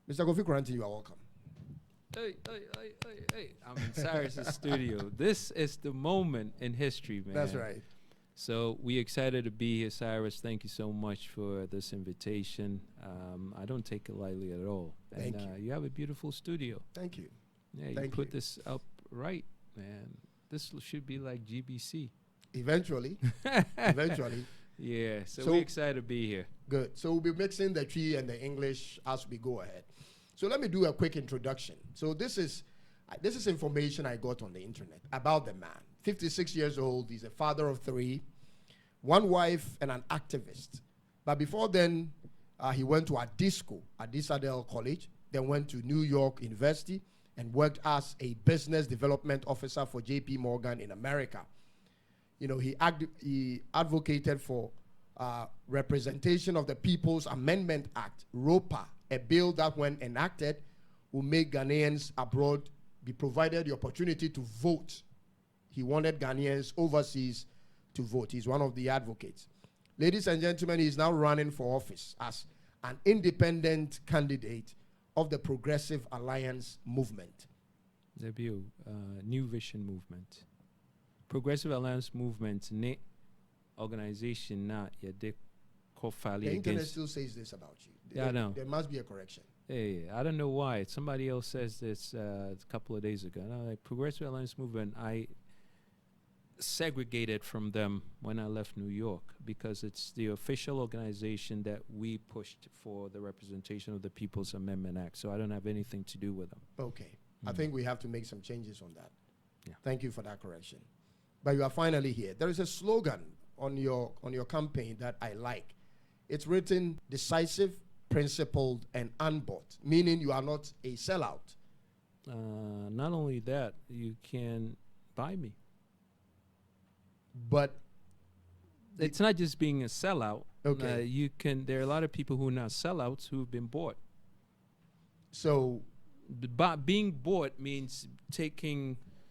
Mr. Kofi Koranteng, you are welcome. Hey. I'm in Cyrus's studio. This is the moment in history, man. That's right. So we're excited to be here, Cyrus. Thank you so much for this invitation. I don't take it lightly at all. Thank you. You have a beautiful studio. Thank you. Yeah, you put this up right, man. This should be like GBC. Eventually. Yeah, so we're excited to be here. Good. So we'll be mixing the Twi and the English as we go ahead. So let me do a quick introduction. So this is information I got on the internet about the man. 56 years old. He's a father of 3, 1 wife, and an activist. But before then, he went to Adisco, Adisadel College, then went to New York University and worked as a business development officer for J.P. Morgan in America. You know, he advocated for representation of the People's Amendment Act, ROPA, a bill that, when enacted, will make Ghanaians abroad be provided the opportunity to vote. He wanted Ghanaians overseas to vote. He's one of the advocates. Ladies and gentlemen, he's now running for office as an independent candidate of the Progressive Alliance Movement. Debut, New Vision Movement. Progressive Alliance Movement, ne organization na yede Kofi. The internet still says this about you. Yeah, I know. There must be a correction. Hey, I don't know why. Somebody else says this a couple of days ago. And I'm like, Progressive Alliance Movement, I segregated from them when I left New York because it's the official organization that we pushed for the representation of the People's Amendment Act. So I don't have anything to do with them. Okay. I think we have to make some changes on that. Yeah. Thank you for that correction. But you are finally here. There is a slogan on your campaign that I like. It's written, decisive, principled, and unbought, meaning you are not a sellout. Not only that, you can buy me. But it's not just being a sellout. Okay. There are a lot of people who are not sellouts who've been bought. So being bought means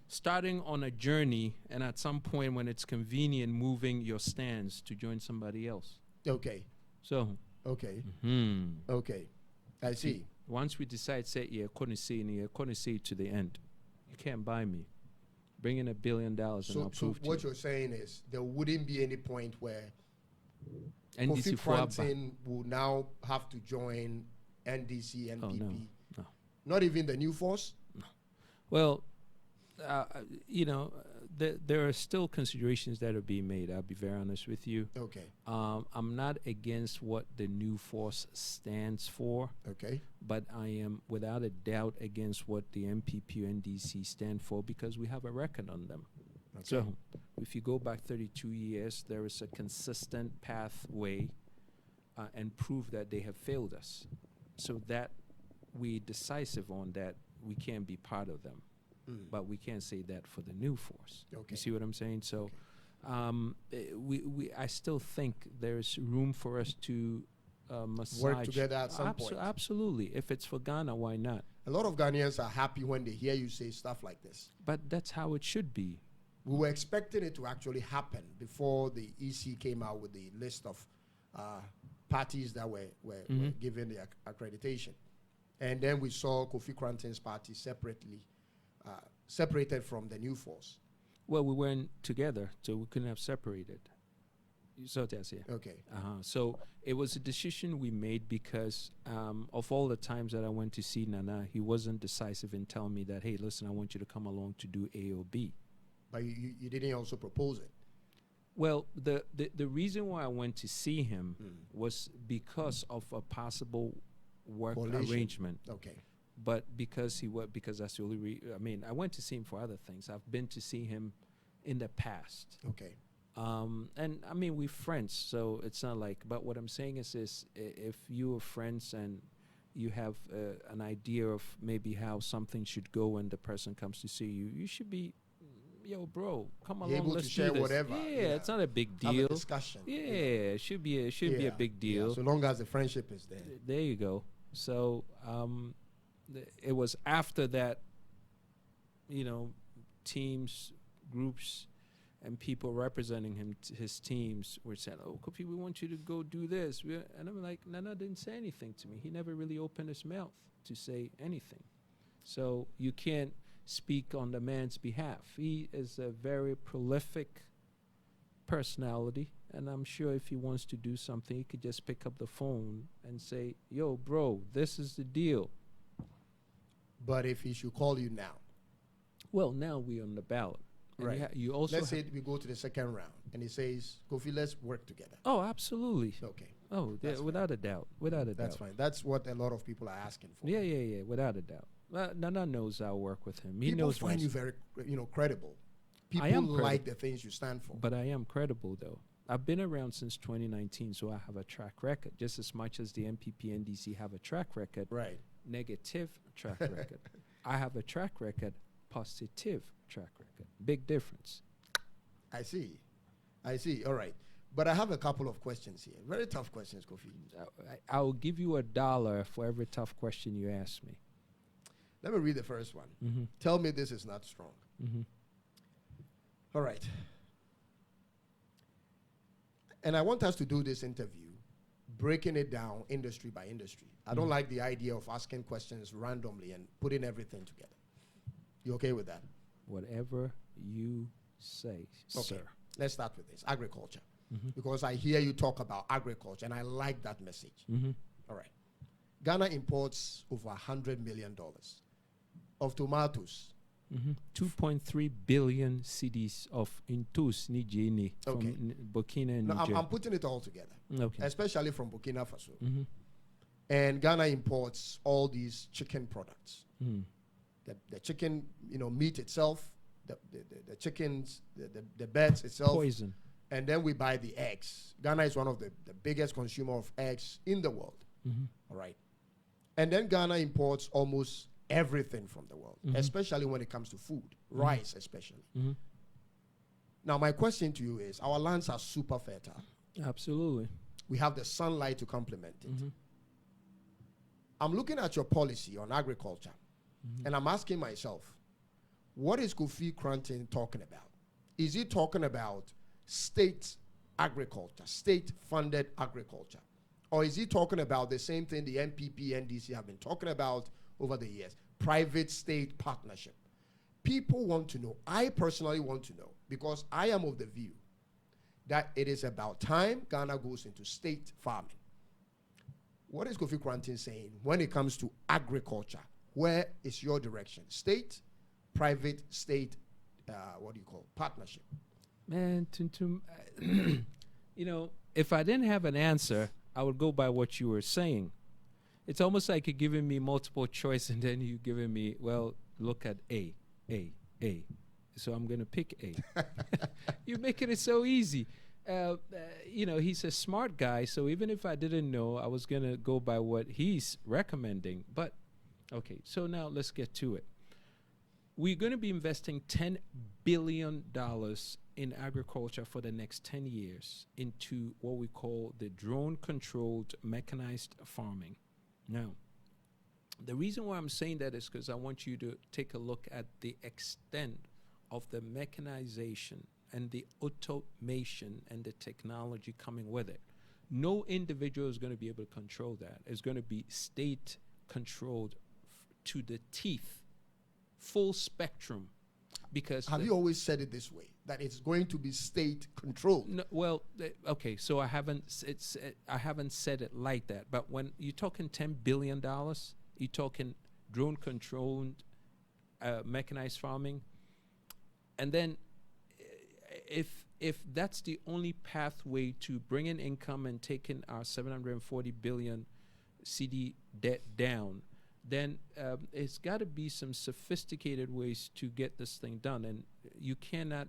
starting on a journey, and at some point when it's convenient, moving your stands to join somebody else. Okay. So. Okay. Mm-hmm. Okay. I see. Once we decide, say, you're going to see to the end. You can't buy me. Bring in $1 billion and I'll prove to you. So what you're saying is there wouldn't be any point where NDC Kofi Koranteng will now have to join NDC, NPP. Oh, no. Not even the new force? No. Well, there are still considerations that are being made. I'll be very honest with you. Okay. I'm not against what the new force stands for. Okay. But I am without a doubt against what the MPP or NDC stand for because we have a record on them. Okay. So if you go back 32 years, there is a consistent pathway and prove that they have failed us. So that we decisive on that, we can't be part of them. But we can't say that for the new force. Okay. You see what I'm saying? So I still think there's room for us to massage. Work together at some point. Absolutely. If it's for Ghana, why not? A lot of Ghanaians are happy when they hear you say stuff like this. But that's how it should be. We were expecting it to actually happen before the EC came out with the list of parties that were given the accreditation. And then we saw Kofi Koranteng's party separated from the new force. Well, we weren't together, so we couldn't have separated. You saw that, yeah? Okay. So it was a decision we made because of all the times that I went to see Nana, he wasn't decisive in telling me that, hey, listen, I want you to come along to do A or B. But you didn't also propose it. Well, the reason why I went to see him was because of a possible work arrangement. Okay. But because that's the only I went to see him for other things. I've been to see him in the past. Okay. And I mean, we're friends, so it's not like, but what I'm saying is if you are friends and you have an idea of maybe how something should go when the person comes to see you, you should be, yo, bro, come along, able let's to share do this. whatever. Yeah, it's not a big deal. Have a discussion. Yeah, it should be a big deal. Yeah, so long as the friendship is there. There you go. So it was after that, teams, groups, and people representing him, his teams, were saying, "Oh, Kofi, we want you to go do this." And I'm like, Nana didn't say anything to me. He never really opened his mouth to say anything. So you can't speak on the man's behalf. He is a very prolific personality, and I'm sure if he wants to do something, he could just pick up the phone and say, "Yo, bro, this is the deal." But if he should call you now, well, now we're on the ballot. And right? You also let's say we go to the second round, and he says, "Kofi, let's work together." Oh, absolutely. Okay. Oh, yeah, without a doubt. Without a doubt. That's fine. That's what a lot of people are asking for. Yeah. Without a doubt. Nana knows I'll work with him. He People knows find you very, credible. I am People like the things you stand for. But I am credible, though. I've been around since 2019, so I have a track record, just as much as the MPP NDC have a track record. Right. Negative track record. I have a track record, positive track record. Big difference. I see. All right. But I have a couple of questions here. Very tough questions, Kofi. I'll give you $1 for every tough question you ask me. Let me read the first one. Mm-hmm. Tell me this is not strong. Mm-hmm. All right. And I want us to do this interview, breaking it down industry by industry. I don't like the idea of asking questions randomly and putting everything together. You okay with that? Whatever you say, okay. Sir. Let's start with this, agriculture. Mm-hmm. Because I hear you talk about agriculture, and I like that message. Mm-hmm. All right. Ghana imports over $100 million of tomatoes. Mm-hmm. 2.3 billion cedis of Intus Nijini from Burkina and Niger. I'm putting it all together, especially from Burkina Faso. Mm-hmm. And Ghana imports all these chicken products. Mm. The chicken, meat itself, the chickens, the birds itself. Poison. And then we buy the eggs. Ghana is one of the biggest consumer of eggs in the world. Mm-hmm. All right. And then Ghana imports almost everything from the world, especially when it comes to food, rice especially. Mm-hmm. Now, my question to you is, our lands are super fertile. Absolutely. We have the sunlight to complement it. Mm-hmm. I'm looking at your policy on agriculture, and I'm asking myself, what is Kofi Koranteng talking about? Is he talking about state agriculture, state-funded agriculture? Or is he talking about the same thing the MPP, NDC have been talking about over the years, private-state partnership? People want to know. I personally want to know, because I am of the view that it is about time Ghana goes into state farming. What is Kofi Koranteng saying when it comes to agriculture? Where is your direction? State, private, state, partnership? Man, if I didn't have an answer, I would go by what you were saying. It's almost like you're giving me multiple choice, and then you're giving me, well, look at A. So I'm going to pick A. You're making it so easy. He's a smart guy, so even if I didn't know, I was going to go by what he's recommending. But, okay, so now let's get to it. We're going to be investing $10 billion in agriculture for the next 10 years into what we call the drone-controlled mechanized farming. Now, the reason why I'm saying that is because I want you to take a look at the extent of the mechanization and the automation and the technology coming with it. No individual is going to be able to control that. It's going to be state-controlled to the teeth, full spectrum. Because have you always said it this way, that it's going to be state controlled? No, well, okay, so I haven't said it like that. But when you're talking $10 billion, you're talking drone controlled, mechanized farming, and then if that's the only pathway to bringing income and taking our 740 billion CD debt down, then it's got to be some sophisticated ways to get this thing done. And you cannot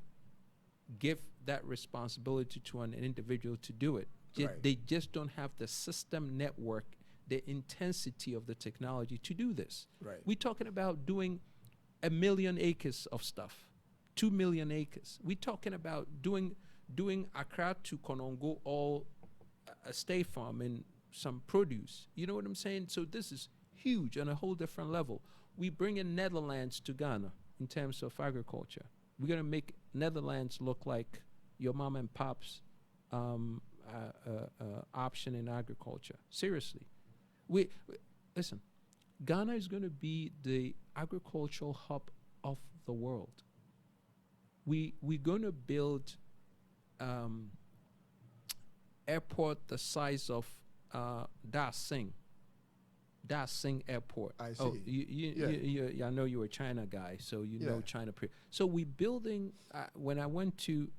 give that responsibility to an individual to do it. Right. They just don't have the system network, the intensity of the technology to do this. Right. We're talking about doing 1 million acres of stuff, 2 million acres. We're talking about doing Accra to Konongo, all a state farm and some produce. You know what I'm saying? So this is huge on a whole different level. We bring in Netherlands to Ghana in terms of agriculture. We're going to make Netherlands look like your mom and pop's option in agriculture. Seriously. Listen, Ghana is going to be the agricultural hub of the world. We're going to build airport the size of Dar Singh Airport. I see. Oh, I know you're a China guy, so you know China. So we're building. When I went to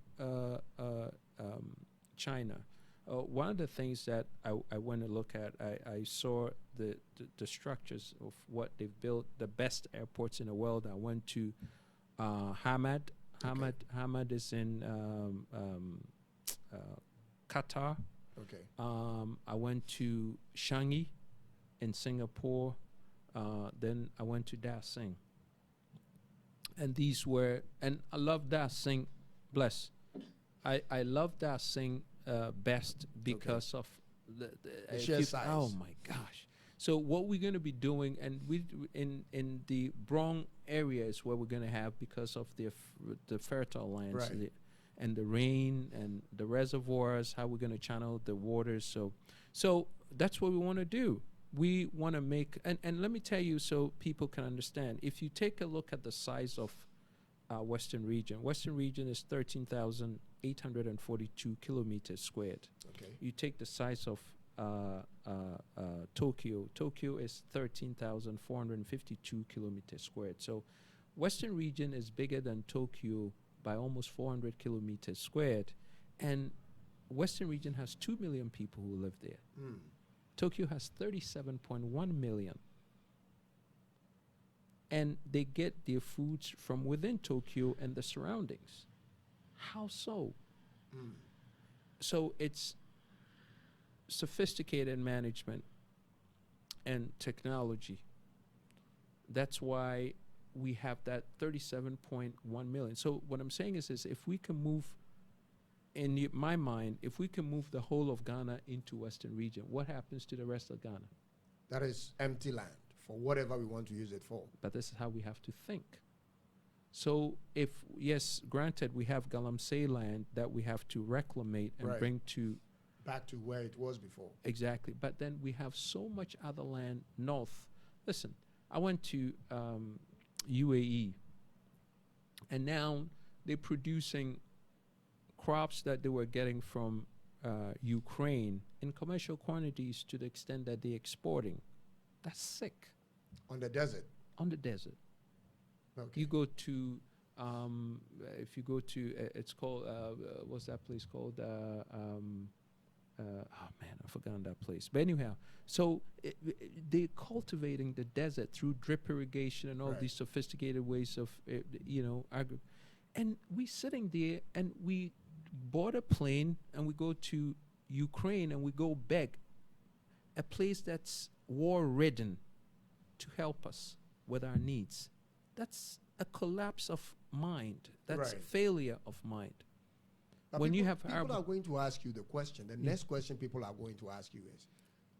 China, one of the things that I went to look at, I saw the structures of what they've built, the best airports in the world. I went to Hamad. Hamad is in Qatar. Okay. I went to Changi in Singapore. Then I went to Da Sing. And these were, and I love Da Sing, bless. I love Da Sing best because of the sheer size. Oh my gosh. So what we're going to be doing, and we in the Brong area is where we're going to have, because of the fertile lands, right, and the rain and the reservoirs, how we're going to channel the waters. So that's what we want to do. We want to make, and let me tell you so people can understand. If you take a look at the size of Western region is 13,842 kilometers squared. Okay. You take the size of Tokyo. Tokyo is 13,452 kilometers squared. So Western region is bigger than Tokyo by almost 400 kilometers squared. And Western region has 2 million people who live there. Mm. Tokyo has 37.1 million. And they get their foods from within Tokyo and the surroundings. How so? Mm. So it's sophisticated management and technology. That's why we have that 37.1 million. So what I'm saying is if we can move, in my mind, if we can move the whole of Ghana into Western region, what happens to the rest of Ghana? That is empty land for whatever we want to use it for. But this is how we have to think. So if, yes, granted, we have Galamsey land that we have to reclamate and right, bring to back to where it was before. Exactly. But then we have so much other land north. Listen, I went to UAE, and now they're producing crops that they were getting from Ukraine in commercial quantities to the extent that they're exporting. That's sick. On the desert? On the desert. Okay. You go to, if you go to, it's called, what's that place called? Oh man, I've forgotten that place. But anyhow, so they're cultivating the desert through drip irrigation and all right, these sophisticated ways of, and we sitting there and we board a plane and we go to Ukraine and we go beg a place that's war-ridden to help us with our needs. That's a collapse of mind. That's right, failure of mind. But When people, you have people are going to ask you the question. The next question people are going to ask you is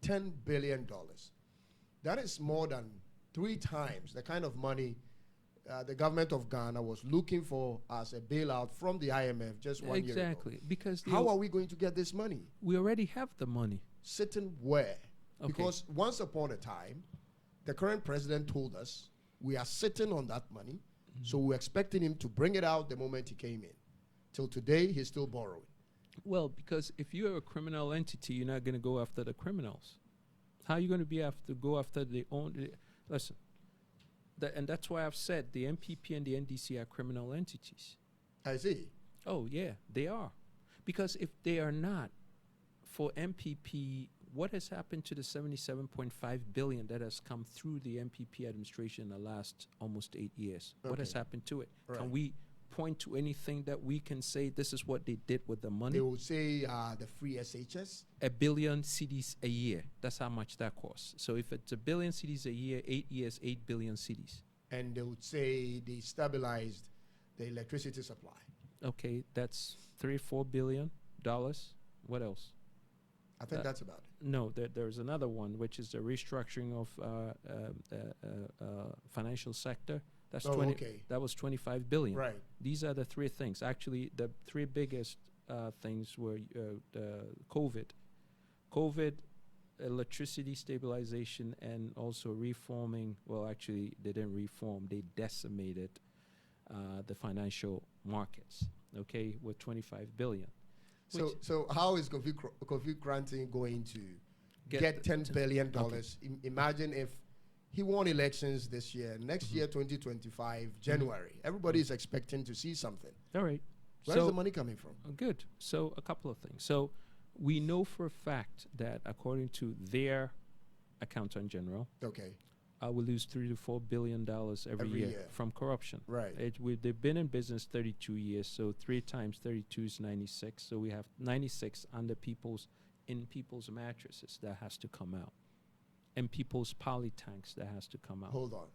$10 billion. That is more than 3 times the kind of money the government of Ghana was looking for as a bailout from the IMF just 1 year ago. Exactly. Because how are we going to get this money? we already have the money. Sitting where? Okay. Because once upon a time, the current president told us we are sitting on that money, so we're expecting him to bring it out the moment he came in. Till today, he's still borrowing. Well, because if you're a criminal entity, you're not going to go after the criminals. How are you going to go after the own? Listen, and that's why I've said the MPP and the NDC are criminal entities. I see. Oh, yeah, they are. Because if they are not, for MPP, what has happened to the 77.5 billion that has come through the MPP administration in the last almost 8 years? Okay. What has happened to it? Right. Can we point to anything that we can say this is what they did with the money? They will say the free SHS. 1 billion cedis a year. That's how much that costs. So if it's 1 billion cedis a year, 8 years, 8 billion cedis. And they would say they stabilized the electricity supply. Okay, that's $3-4 billion. What else? I think that's about it. No, there's another one, which is the restructuring of financial sector, That's Oh, 20. okay. That was 25 billion. Right. These are the three things. Actually, the three biggest things were the COVID, electricity stabilization, and also reforming. Well, actually, they didn't reform. They decimated the financial markets. Okay, with 25 billion. So how is Kofi Koranteng going to get $10 billion? Okay. Imagine if he won elections this year. Next year, 2025, January. Everybody is expecting to see something. All right. Where is the money coming from? Good. So a couple of things. So we know for a fact that according to their accountant general, Okay. we lose $3 to $4 billion every year from corruption. Right. They've been in business 32 years, so 3 times 32 is 96. So we have 96 under people's mattresses that has to come out, and people's poly tanks that has to come out. Hold on.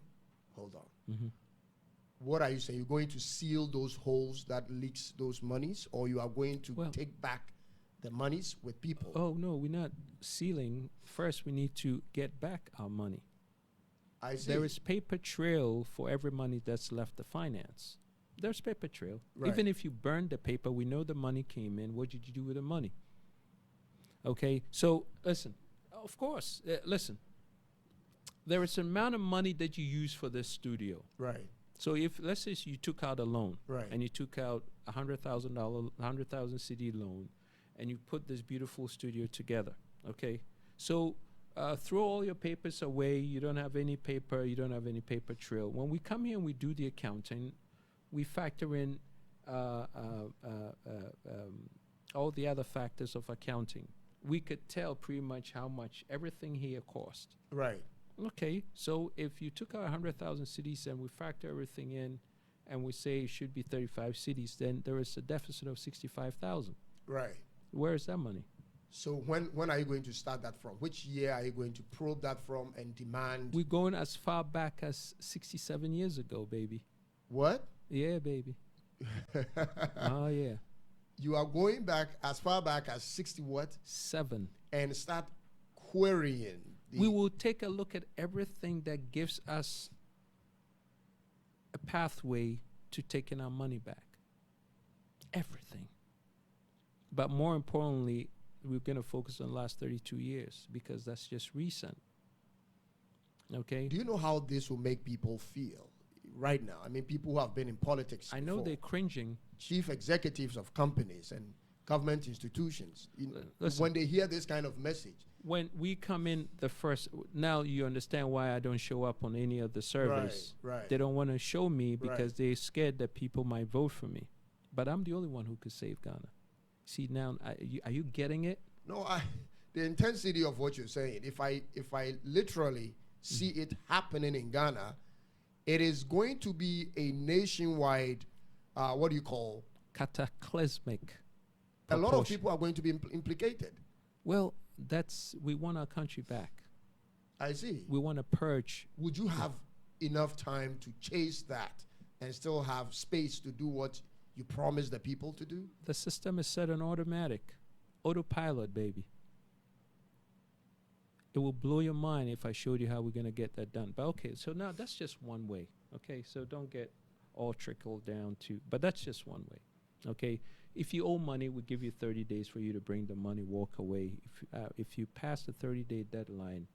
Mm-hmm. What are you saying? You're going to seal those holes that leaks those monies, or you are going to take back the monies with people? Oh no, we're not sealing. First, we need to get back our money. I see. There is paper trail for every money that's left the finance. There's paper trail. Right. Even if you burn the paper, we know the money came in. What did you do with the money? Okay, so listen. Of course, listen. There is an amount of money that you use for this studio. Right. So if, let's say you took out a loan, Right. and you took out $100,000 CD loan, and you put this beautiful studio together, okay? So throw all your papers away. You don't have any paper. You don't have any paper trail. When we come here and we do the accounting, we factor in all the other factors of accounting. We could tell pretty much how much everything here cost. Right. Okay, so if you took out 100,000 cities and we factor everything in, and we say it should be 35 cities, then there is a deficit of 65,000. Right. Where is that money? So when are you going to start that from? Which year are you going to probe that from and demand? We're going as far back as 67 years ago, baby. What? Yeah, baby. Oh, yeah. You are going back as far back as 60 what? 7. And start querying. We will take a look at everything that gives us a pathway to taking our money back. Everything. But more importantly, we're going to focus on the last 32 years because that's just recent. Okay? Do you know how this will make people feel right now? I mean, people who have been in politics. I know before, they're cringing. chief executives of companies and government institutions. Listen, when they hear this kind of message. When we come in the first, now you understand why I don't show up on any of the surveys. Right. They don't want to show me because Right. they're scared that people might vote for me. But I'm the only one who could save Ghana. See, now, are you getting it? No, the intensity of what you're saying, if I literally see it happening in Ghana, it is going to be a nationwide, what do you call? Cataclysmic. A lot of people are going to be implicated. Well, we want our country back. I see. We want to purge. Would you have enough time to chase that and still have space to do what you promised the people to do? The system is set on autopilot, baby. It will blow your mind if I showed you how we're going to get that done. But okay, so now that's just one way. Okay, so don't get all trickled down to, but that's just one way. Okay, if you owe money, we give you 30 days for you to bring the money, walk away. If you pass the 30-day deadline,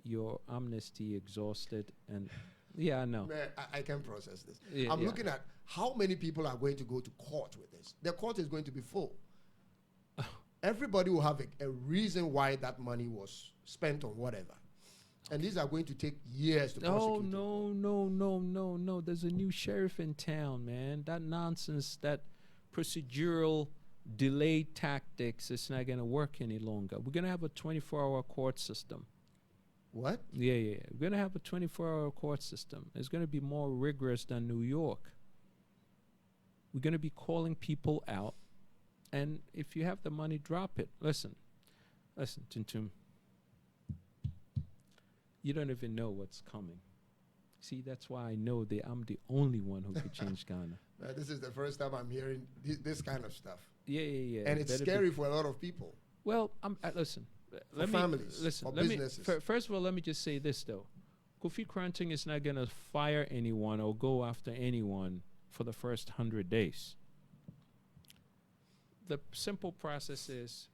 your amnesty exhausted, and yeah, I know. Man, I can process this. Yeah, I'm looking at how many people are going to go to court with this. The court is going to be full. Everybody will have a reason why that money was spent on whatever. And these are going to take years to prosecute. Oh, no. There's a new sheriff in town, man. That nonsense, that procedural delay tactics is not going to work any longer. We're going to have a 24-hour court system. What? Yeah. We're going to have a 24-hour court system. It's going to be more rigorous than New York. We're going to be calling people out. And if you have the money, drop it. Listen, Tuntum. You don't even know what's coming. See, that's why I know that I'm the only one who could change Ghana. This is the first time I'm hearing this kind of stuff. Yeah. And it's scary for a lot of people. Well, listen. For families, for businesses. First of all, let me just say this, though. Kofi Koranteng is not going to fire anyone or go after anyone for the first 100 days. The simple process is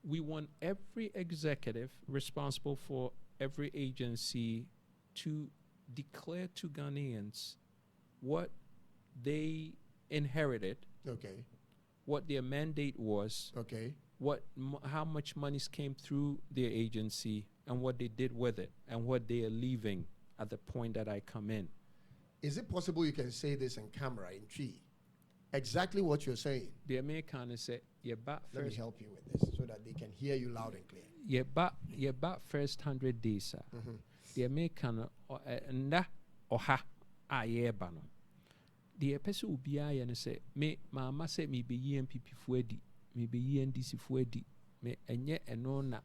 we want every executive responsible for every agency to declare to Ghanaians what they inherited, Okay. what their mandate was, Okay. how much monies came through their agency, and what they did with it, and what they are leaving at the point that I come in. Is it possible you can say this in camera, in tree? Exactly what you're saying. The American say, Let me help you with this so that they can hear you loud and clear. Yeah, but first 100 days, sir. The American nda oha ayeba no. The person will be and say, me mama say me be MPP fuedi, me be NDC fuedi, me enye enona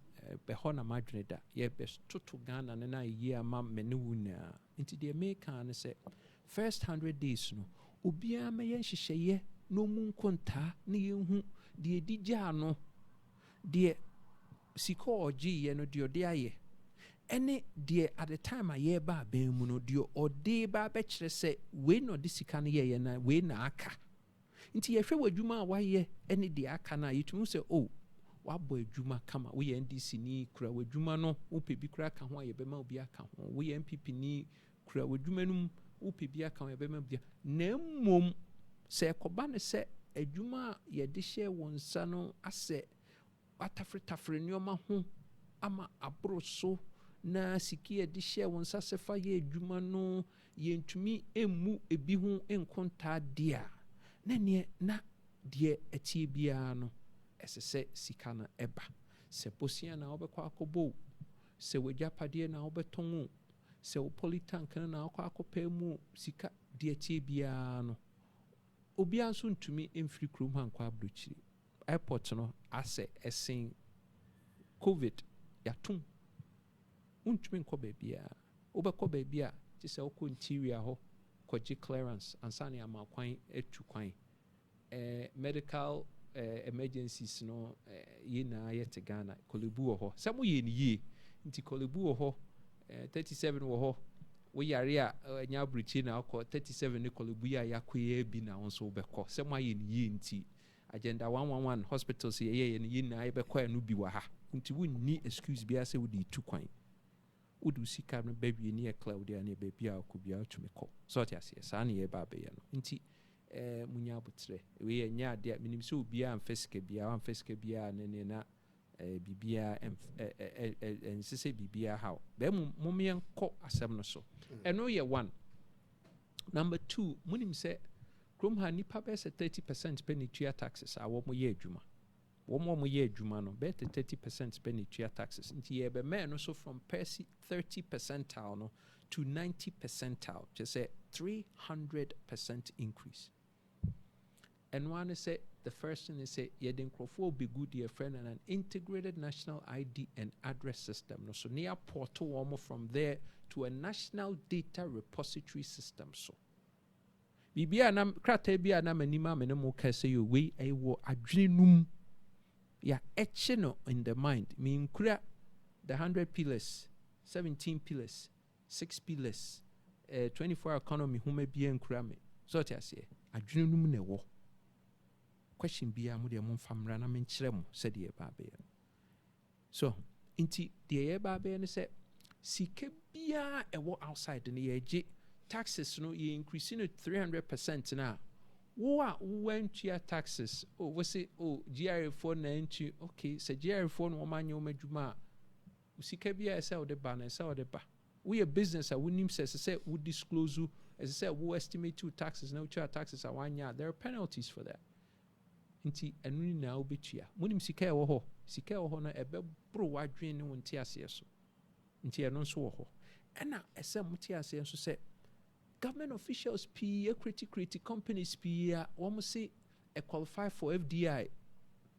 behona madreda, ye best to Ghana and I year mam menuna. Into the American say, first 100 days no. Ubia me yen hyehyeye no mu nkonta ne yehu de edija no de sika oji ye no de ode aye ene de at the time aye ba ben mu no de ode ba be kire se we no de sika no ye na we na aka nti ye hwe wadwuma a waye ene de aka na yetumu se oh wabo adwuma kama we NDC ni kura wadwuma no wo pebi kura ka ho aye be ma obi aka ho we MPP ni kura wadwuma no upibia kan yebema bia na mmom se koba ne se adwuma ye de hye wonsa no ase atafretafre nioma ho ama abroso na siki ye de hye wonsa se fa ye adwuma no ye ntumi emu ebi ho enkonta dia na ne na de atie bia no esese sika na eba se posia na obekwa akobo se wajapade na obetonwo se o politank na akwa mu sika de atie bia no obi anso ntumi emfiri krom hankwa abrochiri airport no ase esen covid yatum untumi nko bebia obekọ bebia ti se okọ interior ho kwaji clearance ansane amakwan etu kwan medical emergencies no ye na yete Ghana kolebu ho se mo ye ni ye nti kolebu ho 37 wo ho wo yare a nya abruchi na akọ 37 ne kolebu ya yakoye bi na won so bekọ se mo aye ni nti agenda 111 hospitals ye ni na ye bekọ anu bi wa ha nti wonni excuse bia se wodi tu kwan wodu sika no baby ni e cloud ya ne baby a akobia tumekọ so ti ase sa na ye ba be ye no nti munya abutre we nya ade minim se obi a amfesika bia ne na bibia nsese bibia how be mumien ko asem no so eno ye one. Number 2 munim se krom ha nipa be se 30% penetua taxes a wo mo ye adwuma wo ye adwuma no be 30% penetua taxes nti ye be me no so from 30 percentile no to 90 percentile just say 300% increase. And one say the first thing is say yeden crofo be good your friend and an integrated national ID and address system no so near portal from there to a national data repository system so bibia na krata bia na manima me no ka say you we wo adwenum ya etche no in the mind me nkura the 100 pillars 17 pillars 6 pillars 24 economy huma bia nkura me so tiase adwenum na wo question bia mo de mo famra na men kire mo said ye ba be so inti de ye ba be ne se sike bia e wo outside ne ye gi taxes no ye increase no 300% na wo a went your taxes oh we say oh GR4 na nti okay se GR4 no manye o madwuma sike bia e se o de ba na se o de ba we a business a wonim say we disclose as I said we estimate your taxes no your taxes are 1 year there are penalties for that. Nti enu na obetua munim sika e wo ho na ebe bro wadwen ne wonti ase so nti eno nso wo ho ena ese muti ase nso se government officials p critical companies p wo mo say e qualify for FDI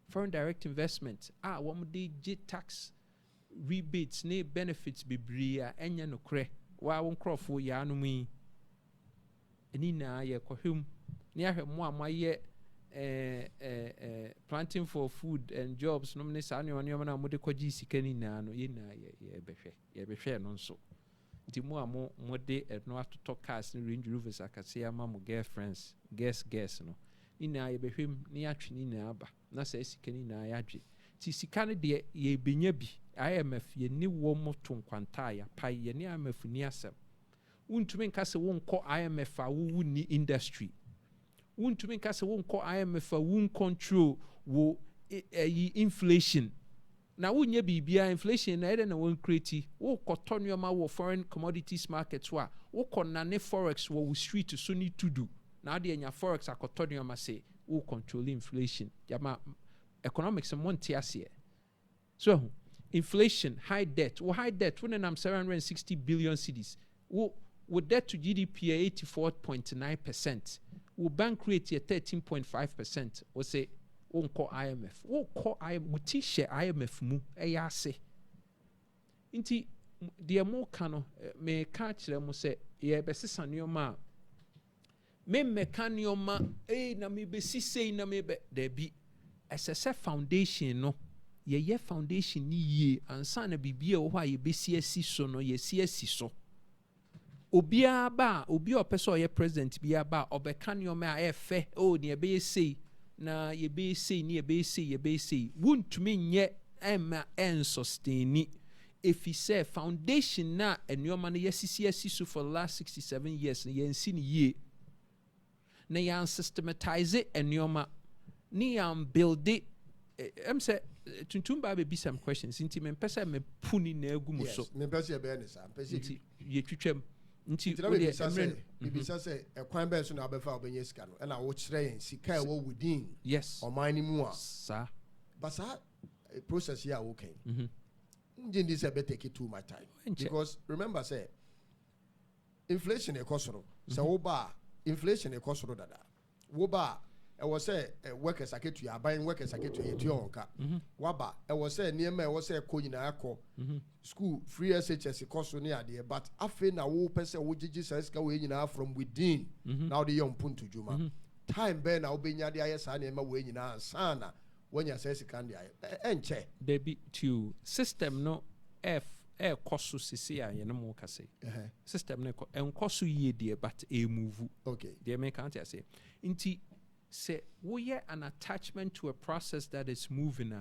foreign direct investment wo mo dey tax rebates ne benefits bebre enya no kre wa won crofo ya no mu eni na ye kohwem ne ahwe mo amaye planting for food and jobs no mne sa ne na mo de kwaji sika ni na no ye na ye behwe no nso Nti mo amo mo de no atoto cars ni Range Rovers akase ama mo girlfriends guess no ni na ye behwem ni atwe ni na aba na sa sika ni na ya dwe ti sika ne de ye benya bi IMF ye ni wo mo to nkwanta ya pai ye ni IMF ni asem untumi nka se wo nko IMF a wo ni industry untumi nka se wo nko IMF a wo control wo inflation na wonye bibia inflation na ede na won create wo koto nneoma wo foreign commodities markets wa wo konane forex wo street so ni tudu na de nya forex akoto nneoma say wo control inflation jama economics monte ase so inflation high debt when I'm 760 billion cedis wo debt to GDP 84.9%, wo bank rate 13.5%. wo say wonko IMF wokɔ wuti hyɛ IMF mu ɛyɛ ase nti deɛ mo ka no me ka kyerɛ mo sɛ yɛ bɛsesa nneɛma a me mmɛka nneɛma na me bɛsi sei na me bɛ dabi ɛsɛ sɛ foundation no yɛyɛ foundation ni yie ansa na biribi a wɔ hɔ a yɛbɛsi asi so no yɛsi asi so obiara ba obi a ɔpɛ sɛ ɔyɛ president biara ba ɔbɛka nneɛma a ɛfɛ ne ɛbɛyɛ sei na yebe say ni yebe say wuntumi nye emma sustain if say foundation na enwoma na yesisi so for the last 67 years na yensi ni ye na yan systematize enwoma ni yan build it say tuntum ba be some questions inti me pesa me puni na egu mo so me pesa be ne sa pesa ye twetwam nti bibisa say ekwan be so na abefa obenye sika no na wo kire yen sika e wo within yes o man ni mu a sa but sa process here okay ndindi say be take too much time because remember say inflation e kosoro say wo ba inflation e kosoro dada wo ba e was say workers aketu ya buying workers aketu ye tionka waba e was say niema e was say ko nyina akọ school free SHS cost ni ade but afi na wo pese wo gigi sika we nyina from within now the young puntu juma time be na obenya de ayesa na ema we nyina sana wonya sika ndi enche baby to system no cost sisi a ye no mo ka say system no enkoso yie de but e move okay they make can't say nti say we an attachment to a process that is moving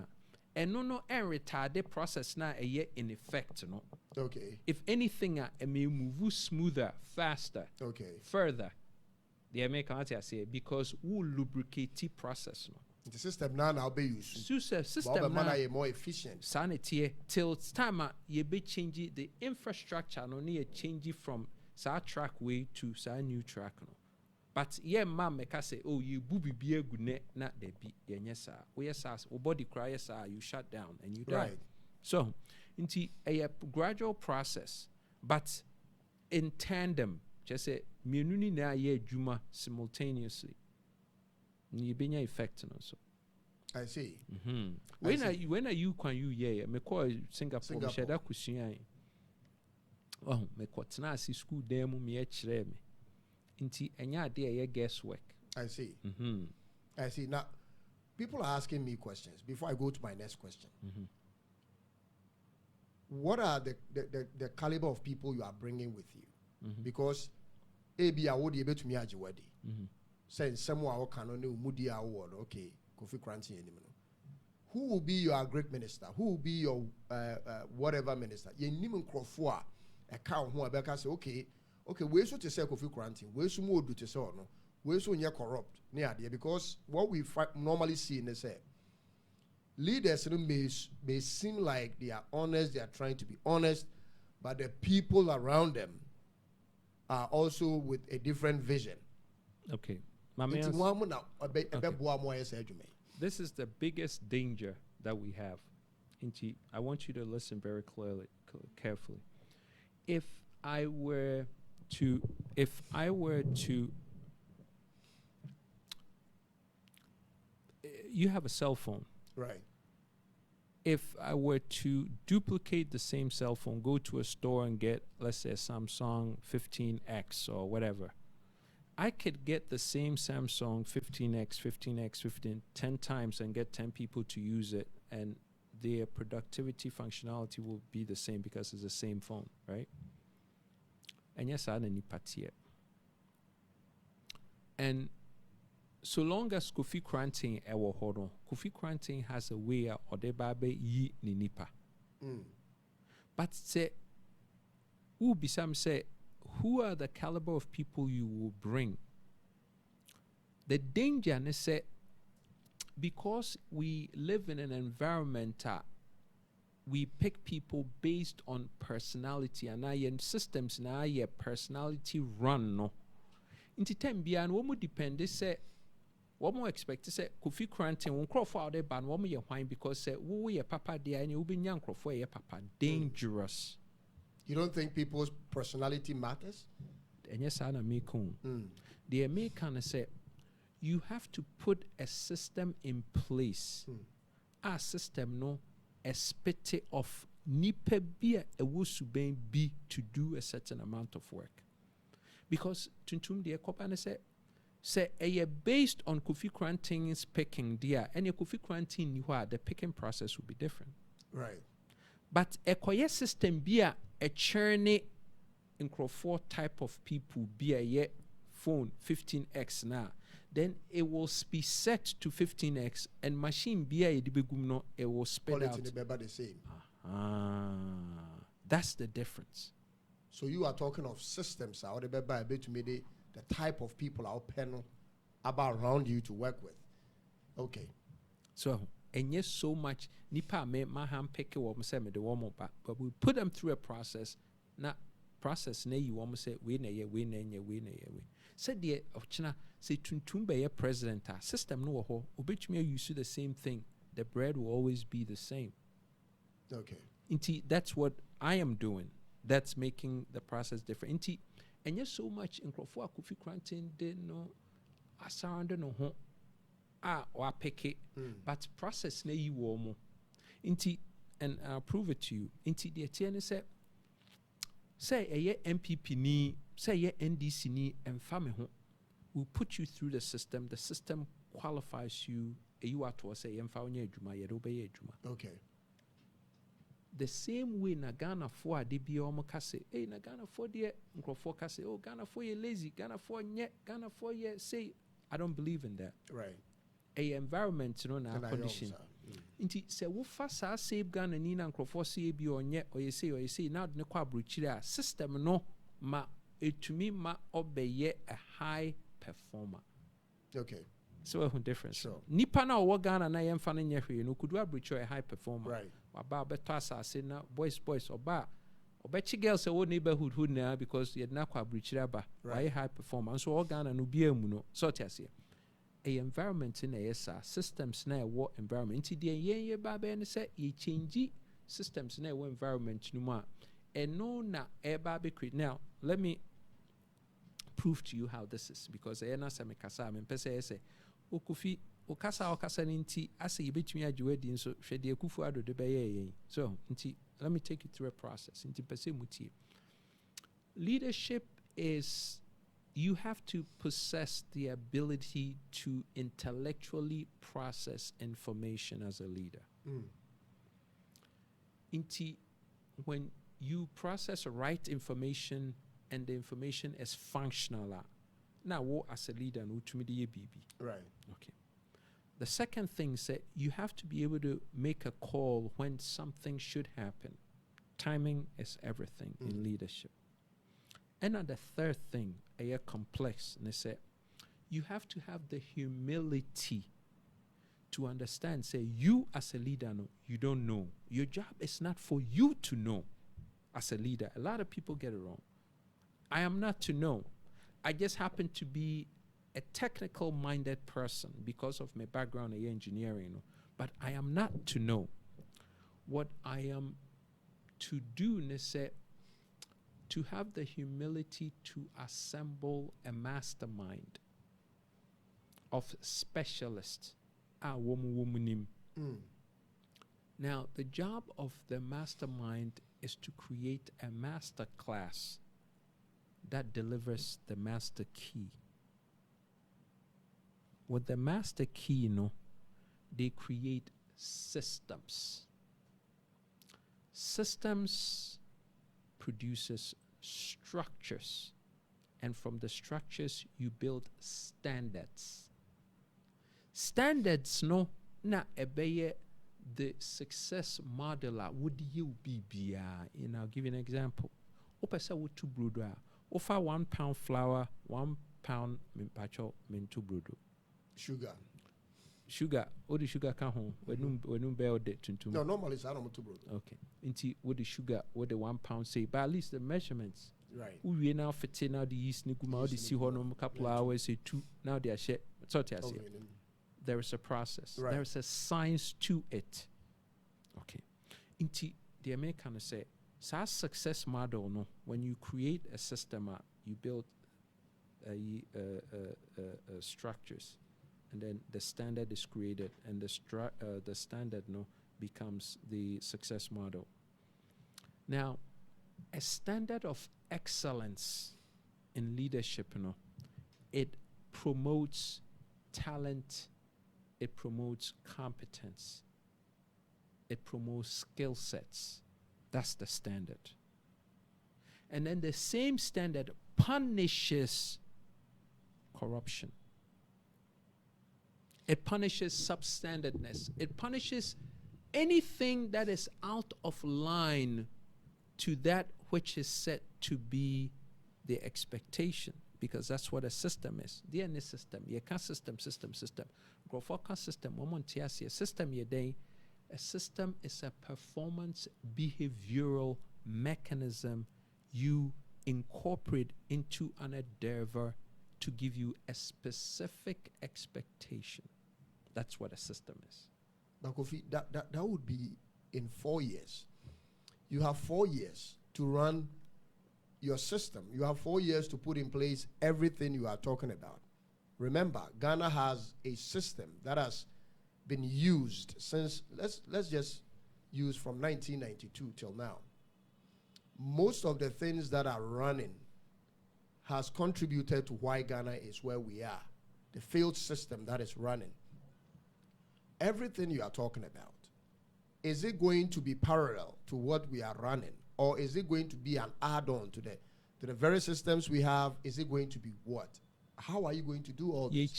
and no retarded process now in effect no okay if anything it may move smoother faster okay further they make can't say because we lubricate the process no the system now be used system now more efficient sanity till time you be changing the infrastructure no near change from sa track way to sa new track no but yeah ma meka say you bubi bia gune na de bi yenye sa we yes body cry yes you shut down and you die right. So into a gradual process but in tandem just say mienu na ye adwuma simultaneously you be effect no so I see when are you can you yeah me call Singapore me sheda kusua me ko tena asi school dem me kire me nti enya ade ye guesswork. I see. I see. Now, people are asking me questions before I go to my next question. What are the caliber of people you are bringing with you? Because ABI would be able to me ajiwadi. Say someone can only mudi award. Okay, Kofi Koranteng anymore. Who will be your great minister? Who will be your whatever minister? You nimen krofua a cow who abeka say okay, we so to say Kofi Koranteng, we so more do to say no, we so near corrupt near there because what we normally see in the say leaders may seem like they are honest, they are trying to be honest, but the people around them are also with a different vision. Okay. This is the biggest danger that we have. I want you to listen very carefully. If I were to you have a cell phone. Right. If I were to duplicate the same cell phone, go to a store and get, let's say, a Samsung 15X or whatever, I could get the same Samsung 15X, 10 times and get 10 people to use it, and their productivity functionality will be the same because it's the same phone, right? And yes, I need patia. And so long as Kofi Koranteng ewo hodo, Kofi Koranteng has a way or de babe yi ni nipa. But say, who bisam say, who are the caliber of people you will bring? The danger is say, because we live in an environment we pick people based on personality, and our systems now your personality run no. Inti time bia no mo depend say what more expect to say Kofi Koranteng won crop for the ban what mo ye hwan because say wo ye papa there and you be nyan crop for ye papa dangerous. You don't think people's personality matters? And yes, I me kun. The American say you have to put a system in place. A system no a spite of nipa bia e wosuben be to do a certain amount of work. Because tuntum de kopane say based on Kofi Koranteng's picking there, and Kofi Koranteng ni the picking process will be different. Right. But a koye system bia a churny in 4 type of people be a phone 15x now, then it will be set to 15x and machine be a no, it will spit out. The same. That's the difference. So you are talking of systems out there by the type of people our panel about around you to work with. Okay. So and yes, so much nipa me my hand pick me the warm up, but we put them through a process. Now process ne you want say we said the ochina say tuntum be president system no ho obetumi use the same thing. The bread will always be the same. Okay. Inti that's what I am doing. That's making the process different. Inti and yes, so much in Kofi Koranteng did no asarande no ho or pick it, but process ne you womo. Inti and I'll prove it to you. Inti the TN say a MPP ni, say a NDC ni and family ho will put you through the system. The system qualifies you. You are to say okay. The same way na Ghana for de bi omo kase na Ghana for de nkrofo kase oh Ghana for ye lazy Ghana for nye Ghana for ye say I don't believe in that. Right. A environment no na condition. Inti se wo fa sa save Ghana ni na nkrofo say bi onye or you say now ne kwa abrochire a system no ma etumi ma obeye a high performer. Okay. So a difference. Sure. Nipa na wo Ghana na yemfa ne nyehwe no kudu abrochire a high performer. Right. About better assassin now, boys, or bet girls a neighborhood who now because you had not quite breach raba, right? High performance, so organ and ubia muno, so tiasia. A environment in a systems na what environment. Inti the ye babe and say ye change systems na what environment numa. And no na e babe create. Now let me prove to you how this is because I na sa me kasa me pese say Kofi okasa ninti ase yebetumi agwedi nso hwede akufu ado de beye yen. So nti let me take you through a process. Nti pese mutie. Leadership is you have to possess the ability to intellectually process information as a leader. Inti when you process right information and the information is functional. Now what as a leader no to me the BB. Right. Okay. The second thing is that you have to be able to make a call when something should happen. Timing is everything in leadership. And then the third thing, a complex, and they say, you have to have the humility to understand, say, you as a leader, no, you don't know. Your job is not for you to know as a leader. A lot of people get it wrong. I am not to know. I just happen to be a technical-minded person because of my background in engineering, but I am not to know. What I am to do is to have the humility to assemble a mastermind of specialists. Now, the job of the mastermind is to create a master class that delivers the master key. With the master key, they create systems. Systems produces structures. And from the structures, you build standards. Standards, no, na ebeye the success modeler would you be and I'll give you an example. Opesa would 2 brodo. Offer 1 pound flour, 1 pound mintu brodo. Sugar. What the sugar can home? When bear the to no, normally it's not 2 brodo. Okay. Into what the sugar, what the 1 pound say, but at least the measurements. Right. We now fit now the yeast nikuma the see honum couple hours say 2. Now they are share. There is a process. Right. There is a science to it. Okay. Into the American say, success model no. When you create a system, you build structures, and then the standard is created, and the standard no becomes the success model. Now, a standard of excellence in leadership, it promotes talent, it promotes competence, it promotes skill sets. That's the standard. And then the same standard punishes corruption. It punishes substandardness. It punishes anything that is out of line to that which is set to be the expectation, because that's what a system is. The any system, you can system. Go for system. A system is a performance behavioral mechanism you incorporate into an endeavor to give you a specific expectation. That's what a system is. But Kofi, that would be in 4 years. You have 4 years to run your system. You have 4 years to put in place everything you are talking about. Remember, Ghana has a system that has been used since, let's just use from 1992 till now. Most of the things that are running has contributed to why Ghana is where we are. The failed system that is running. Everything you are talking about, is it going to be parallel to what we are running? Or is it going to be an add-on to the very systems we have? Is it going to be what? How are you going to do all this?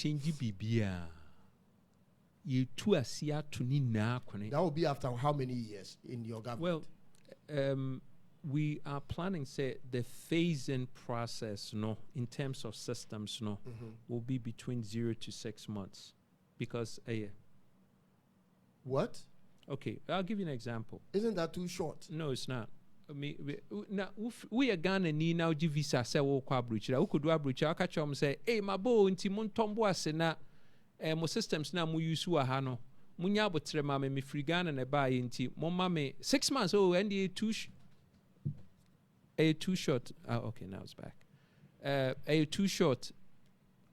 That will be after how many years in your government? Well, we are planning, say, the phase-in process, in terms of systems, will be between 0 to 6 months. Because, what? Okay, I'll give you an example. Isn't that too short? No, it's not. We are Ghana ni now give visa say wo kwa abrochira. Wo kodu abrochira aka chom say, "Hey, my boy, nti mon tombo ase na mo systems na mo use wa ha no. Munya abotre ma me free Ghana na ba ye nti mo ma me 6 months and too short. Okay, now it's back. Too short.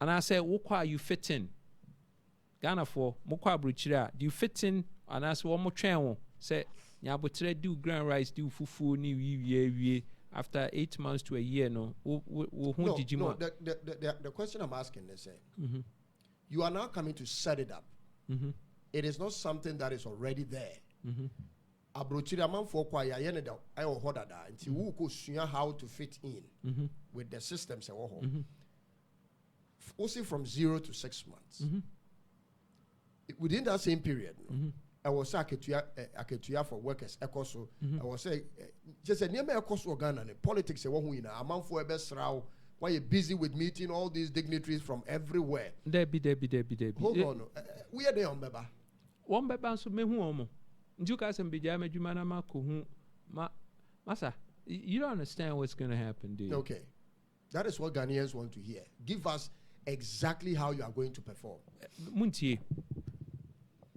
And I say, wo kwa you fit in? Ghana for mo kwa abrochira. Do you fit in? And I say, one more train say Nyabotre do grand rice do fufu ni we after 8 months to a year the question I'm asking is you are now coming to set it up. It is not something that is already there. Abrochira man for kwa ya yene da ayo hodada until who ko sua how to fit in with the systems also from 0 to 6 months. Within that same period, I was aketuya for workers. I was say just a near me Ghana and politics. A man for a best row. Why you busy with meeting all these dignitaries from everywhere? Debbie. Hold on, we are there on Beba. One Beba so me who omo. Njuka and bijama jumana ma kuhu ma masa. You don't understand what's going to happen, do you? Okay, that is what Ghanaians want to hear. Give us exactly how you are going to perform. Muntie.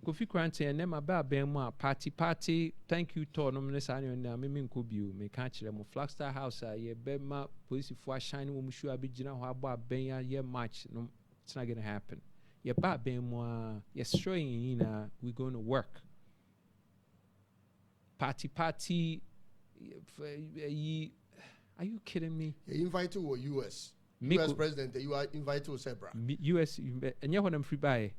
Kofi Koranteng and them about Bema party. Thank you, Tornum. Nesani and Mimim Kubu. Me catch them Flagstaff House. Ye Bema police for shining when we should be Jina Haba Benya ye match. No, it's not gonna happen. Ye bad Bema. Ye showing we're going to work. Party. Are you kidding me? You invited to US. US president. You are invited to Sebra. US and you want them free by.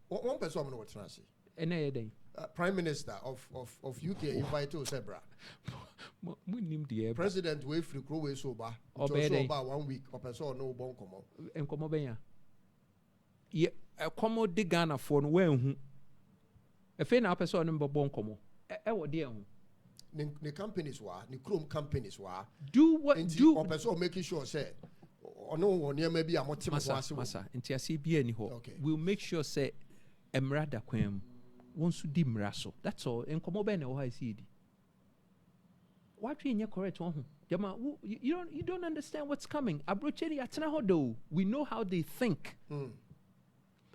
One person I'm not Prime Minister of UK invited to Sebra. President we free crow we soba. About 1 week or person no bon komo. Enkomo benya. Ye komo de Ghana for no wen hu. E fe na person no bon komo. E wo de hu. The companies were, the Chrome companies were. Do what do or person making sure say or no one near maybe a motive masa nti ase bia ni ho. We'll make sure say emrada kwem won't di mraso. That's all. Enkomo be na wo ha see di. What we correct one? You don't understand what's coming. Abrocheri atena hodo. We know how they think.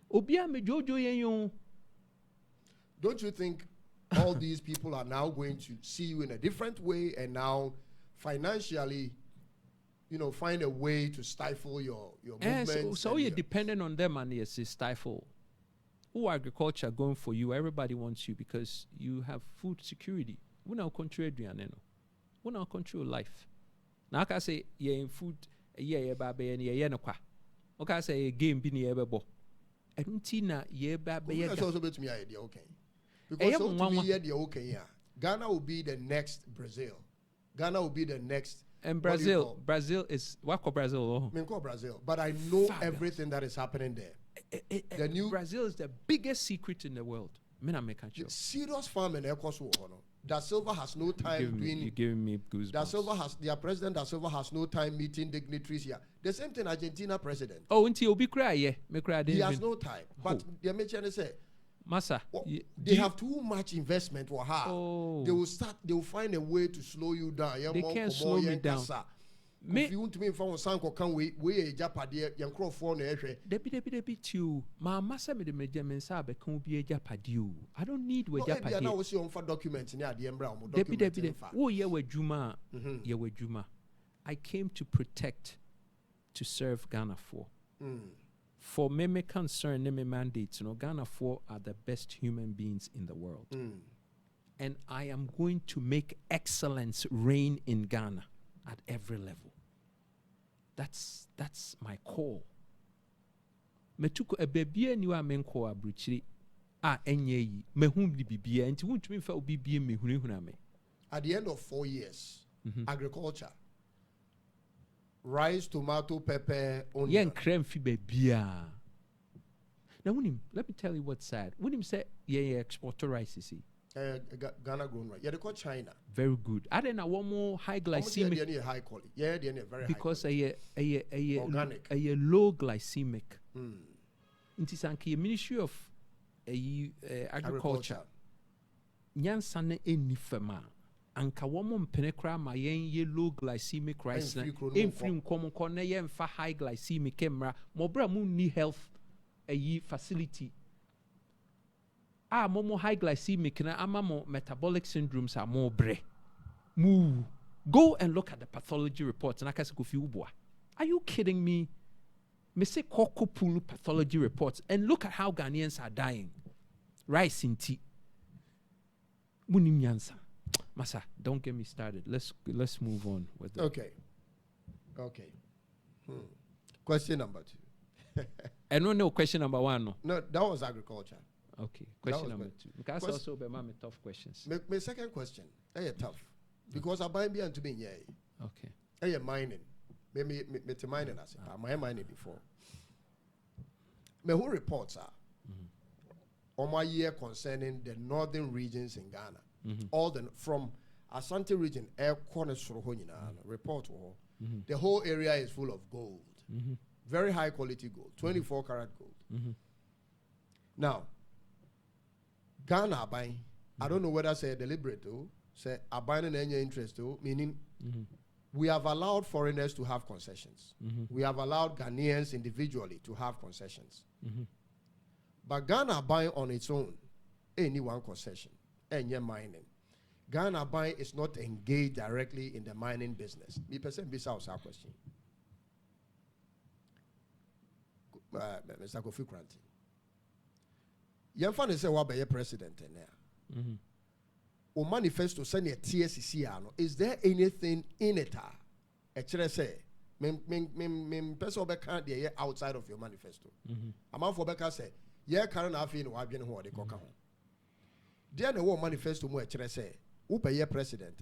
Obia me jojo yen. Don't you think all these people are now going to see you in a different way and now financially, find a way to stifle your movement? So you're dependent on them and yes, stifle. Who agriculture going for you? Everybody wants you because you have food security. We now control we now control life. Now I can say in food baby and no kwa. Okay, say game be near bebo. I don't see na baby. That's also to me idea okay. Because so to me the okay yeah. Ghana will be the next Brazil. Ghana will be the next. And Brazil is what Brazil? I call Brazil, but I know everything that is happening there. The new Brazil is the biggest secret in the world. Serious farming Da Silva has no time doing. You're giving me goosebumps. Da Silva has their president. Da Silva has no time meeting dignitaries here. The same thing, Argentina president. Oh, until you be cry, yeah, me cry. He has no time. But the mention say, Massa, they have too much investment for her. Oh. They will find a way to slow you down. They can't slow me down. If you want to me from Sanko, can we a Japadi, young crow for the Debbie, too. My massa made a measurement sabe can be a Japadi. I don't need with Japadi. I know see on for documents near the Embra. Debbie, oh, yeah, with Juma. Yeah, with Juma. I came to protect, to serve Ghana for. For me concern, me mandates, Ghana for are the best human beings in the world. And I am going to make excellence reign in Ghana at every level. That's my call. Me took a baby and you are men call abruchiri. Enye me whom the BBA and to want me for BBA me huname. At the end of 4 years, agriculture, rice, tomato, pepper, onion. Yen creme fi baby. Now let me tell you what's sad. When him say export to rice, you see. Ghana grown rice. Yeah, they call China. Very good. I don't know one more high glycemic. Yeah, high quality. Yeah, they're very because high quality. Organic. A low glycemic. It is a Ministry of Agriculture. Nyansane enifema. Anka woman penekra ma yen low glycemic rice na enfrim komo na yen fa high glycemic emra mobra mu ni health facility momo high glycemic na amamo metabolic syndromes are more bre move go and look at the pathology reports and akase Kofi ubwa. Are you kidding me? Me say koko pool pathology reports and look at how Ghanaians are dying. Rice in tea. Munim nyansa. Masa, don't get me started. Let's move on with it. Okay. Question number 2. And no question number 1. No, that was agriculture. Okay. Question number 2. Because also be my tough questions. My second question. Tough. Because I buy me and to me Okay. Mining. Me mining as I mining before. Me who reports are on my year concerning the northern regions in Ghana. All from Asante region, air corner report. The whole area is full of gold. Very high quality gold, 24 karat gold. Now, Ghana buying, I don't know whether say deliberate though, say buying any interest though, meaning we have allowed foreigners to have concessions. We have allowed Ghanaians individually to have concessions. But Ghana buying on its own, any one concession. And mining. Ghana buying is not engaged directly in the mining business. Me person be our question. Mr. Kofi Koranteng. Yemfa say what be president in there. O manifesto send a TSCC ano. Is there anything in it? Actually say person be can't dey outside of your manifesto. Amount for Beka say, yeah, Karen Afi no adwene ho de koka ho. There the war manifesto mu e kire say, wo be ye president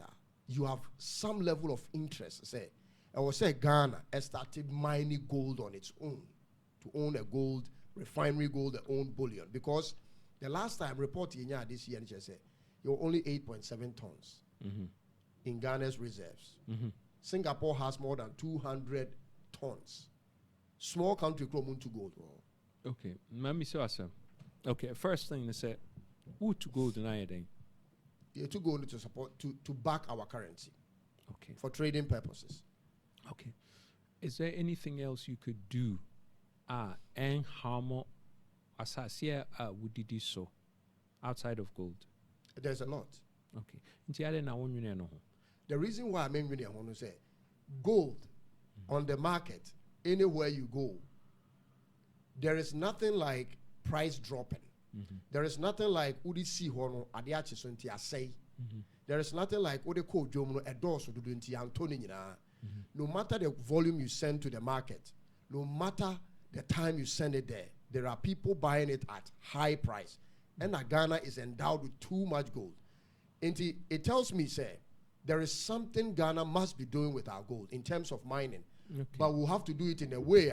you have some level of interest. Say, I will say Ghana has started mining gold on its own, to own a gold refinery, gold, their own bullion. Because the last time reporting this year, you're only 8.7 tons in Ghana's reserves. Singapore has more than 200 tons. Small country, to gold. Okay, let me say so. Okay, first thing to say, who to gold nowadays? Yeah, to gold to support to back our currency. Okay. For trading purposes. Okay. Is there anything else you could do? And how much asasia would you do so outside of gold? There's a lot. Okay. The reason why I mean I want to say gold on the market, anywhere you go, there is nothing like price dropping. There is nothing like udi si hono adiachi so nti asay. There is nothing like udi ko dwom no edoso dudu nti antoni nyina. No matter the volume you send to the market, no matter the time you send it there are people buying it at high price. And Ghana is endowed with too much gold. It tells me, say, there is something Ghana must be doing with our gold in terms of mining. Okay. But we'll have to do it in a way,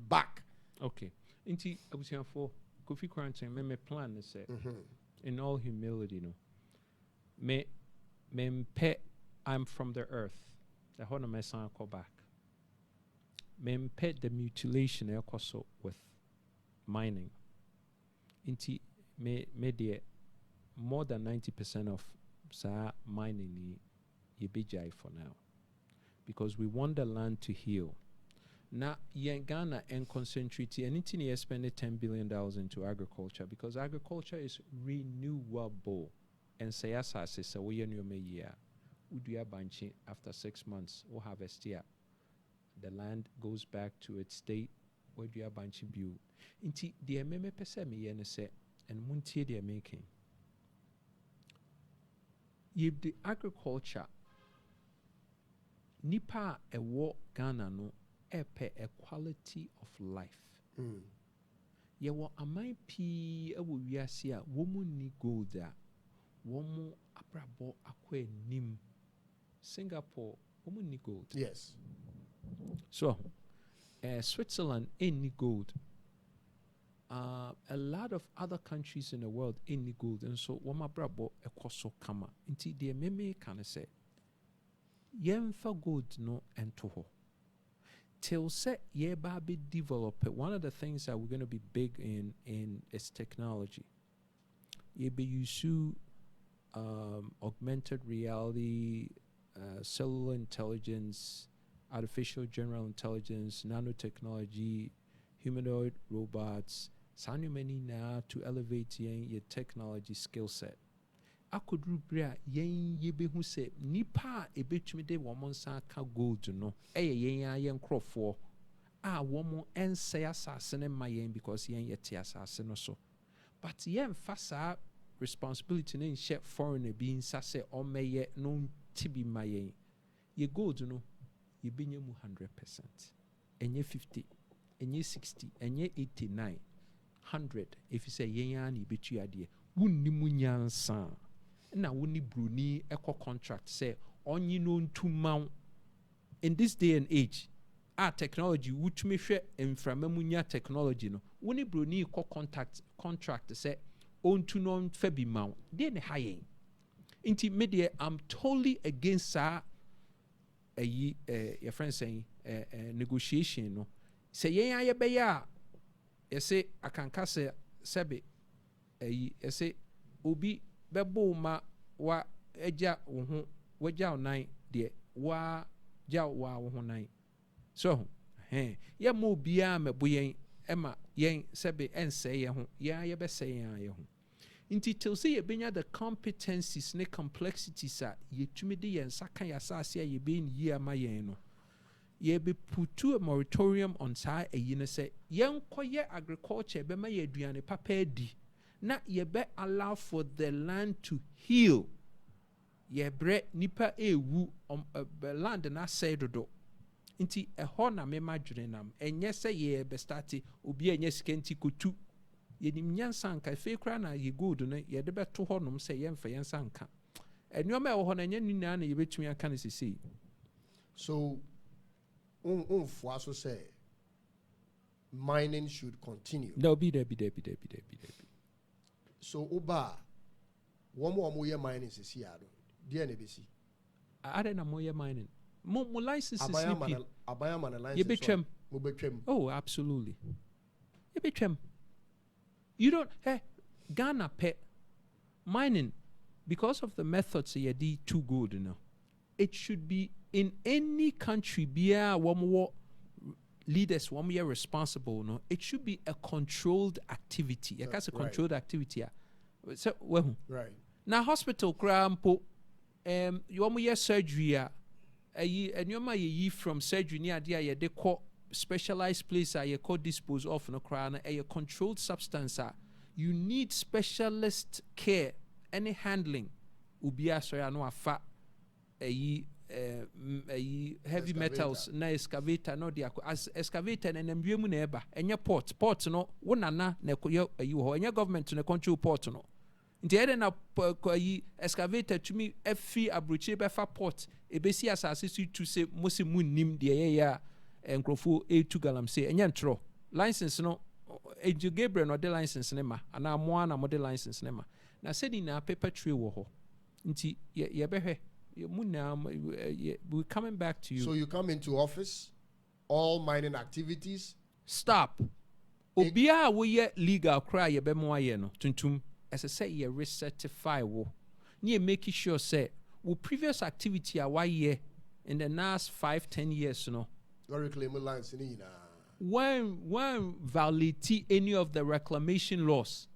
back. Okay. I was here for Kofi Koranteng, my plan is say, in all humility, me I'm from the earth. The whole of my son call back. Me the mutilation with mining. Me the more than 90% of mining ye be jai for now, because we want the land to heal. Now, in Ghana and concentrate anything you spend $10 billion into agriculture, because agriculture is renewable. And say as a way in your year, we banchi after 6 months or harvest here. The land goes back to its state where you are banchi build. Inti the meme pesemi yen say and muntie they are making. If the agriculture nipa a war Ghana no epe a quality of life. Ye wa amai pi ewo wiase a womu ni gold a womu abrabo akwa nim. Singapore womu ni gold. Yes. So Switzerland any gold. A lot of other countries in the world any gold, and so wama brabo ekoso kama. Inti de meme can say yemfa gold no ento ho. Till set ye baby develop it. One of the things that we're going to be big in is technology. Ye be use augmented reality, cellular intelligence, artificial general intelligence, nanotechnology, humanoid robots, sanu many now to elevate your technology skill set. I could rubria yen ye be who say nipa a bit me de woman sa ka gold no yen crop for woman and say assassin in my yen because yen yet assassin or so. But yen fasa responsibility in share foreigner being sase or may yet no tibi my yen. Ye gold no ye be 100%. And ye 50 and ye 60 and ye 89 100 if you say yen bet you idea wunni munyan san. Na wuni bruni eco contract say on you known to mount in this day and age our technology which me share inframemunya technology no wuni bruni eco contract say on to non febi mount then high inti media I'm totally against your friend saying negotiation no say yen be ya say I can cast sebe say obi bebo ma wa eja wo waja onan de wa ja wa wo honan so ye mo bia mebo yen ema yen sebe ense ye ho ye be say yen ye ho nti till say ye benya the competencies ne complexities a ye tumi de yen saka ya sase ye be ni ye ama yen no ye be put a moratorium on sa eyi ne say yen koye agriculture be ma ye aduane papa di na yebe allow for the land to heal. Yebre nipa ewu land na say dodo. Inti eho na me madwene nam. Enye se ye be start obi enye sikenti kotu. Ye nim nyansa nka fe kra na ye gold no ye de beto ho nom se ye mfa yensa nka. And you may want to know you bet me I can't see. So, also say mining should continue. No, be there. So, Oba, one more year mining is here. Dear NBC. I don't know more mining. More licenses. Abaya man license. You bet him. Oh, absolutely. You bet him. You don't. Hey, Ghana pet mining because of the methods you do too good, you know. It should be in any country. Be a one more leaders, one more responsible. No, it should be a controlled activity. A controlled activity. So well, right now hospital crampo. You want me surgery? And you might ye from surgery near dia they call specialized place you call dispose of no crown a controlled substance. You need specialist care. Any handling ubia so ya no afa heavy excavator. Metals na excavator no dia as excavator na nwemu na eba enye port no wonana na koyo ayi ho enye government na control port no nti ede na excavator tumi afi abrochi be fa port ebesi asase su to say mosi munnim de ye ya enkrofo e2 galam say enye ntro license no Eju Gabriel no de license ne ma ana mo ana mo de license ne ma na sedi na paper tray wo ho nti ye behwe we coming back to you. So you come into office, all mining activities stop. Obia wo ye legal cry ye be mo aye no tuntum as I say ye recertify wo ne make sure say wo previous activity a why ye in the last 5-10 years no reclaim lines in when violate any of the reclamation laws.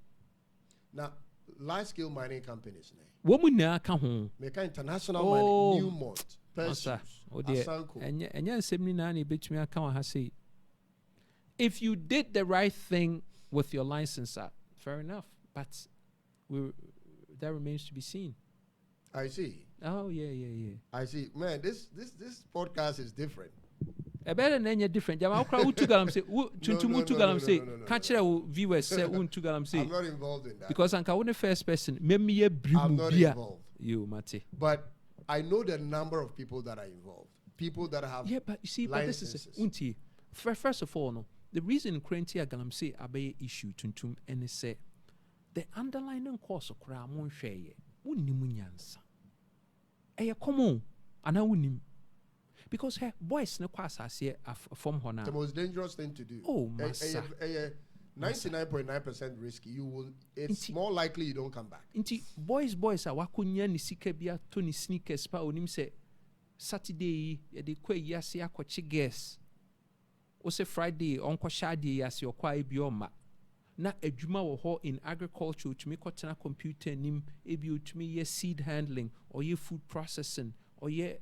Now, large-scale mining companies, woman na ka ho make international mining, Newmont, Perseus, Asanko. And yan semni na ni betumi aka ha say, if you did the right thing with your license, fair enough, but that remains to be seen. I see. Oh yeah. I see. Man, this podcast is different. A better name different. Jama ukra utu galam say utu galam say. Can't you viewers say utu galam say. I'm not involved in that. Because anka one first person. I'm not involved. You Mate. But I know the number of people that are involved. People that have but you see, licenses. But this is unti. First of all, no, the reason Korantia galam say abaye issue tuntum and say the underlying cause of kra mon hweye. Unnimu nyansa. Eye common ana unnim. Because hey, boys no kwasase from hona. The most dangerous thing to do. Oh, massa. 99.9% risky. It's more likely you don't come back. Inti boys a wakunya ni sika bia to ni sneakers pa onim se Saturday ye de kwa yase akwachi guess. O se Friday onko shade yase okwa ebioma. Na adwuma wo ho in agriculture to me kotena computer nim ebi to me ye seed handling or ye food processing or ye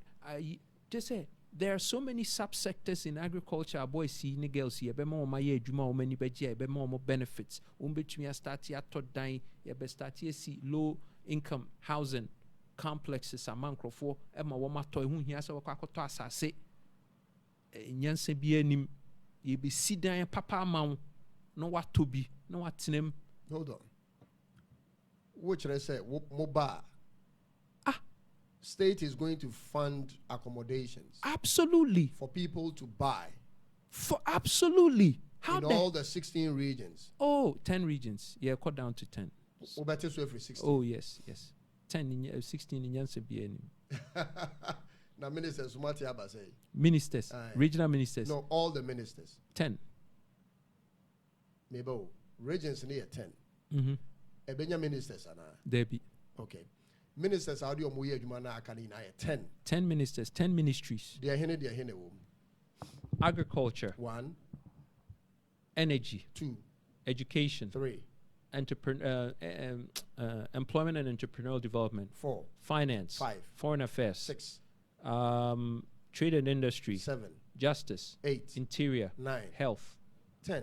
just say there are so many subsectors in agriculture. Boys see ni girls see. Be more my adwuma o many beje. Be more benefits. Betumi start ya to die. Ye be start ye see low income housing complexes amankrofo. Ema woma toy hu hia se wakwa koto asase. Nyanse bi anim. Ye be sidan papa amaw. No what to be. No what tinem. Hold on. What should I say? Moba. State is going to fund accommodations. Absolutely. For people to buy. For absolutely. How in all the 16 regions. Oh, 10 regions. Yeah, cut down to 10. Better so every 16. Oh, yes. 10 16 in Yanse BN. Now ministers, what you say? Ministers, regional ministers. No, all the ministers. 10. Maybe regions near 10. Ebenya ministers ana. Debbie. Okay. Ministers are the Omoye Jumana Akani 10. 10 ministers, 10 ministries. They are hene Agriculture. 1. Energy. 2. Education. 3. Employment and entrepreneurial development. 4. Finance. 5. Foreign affairs. 6. Trade and industry. 7. Justice. 8. Interior. 9. Health. 10.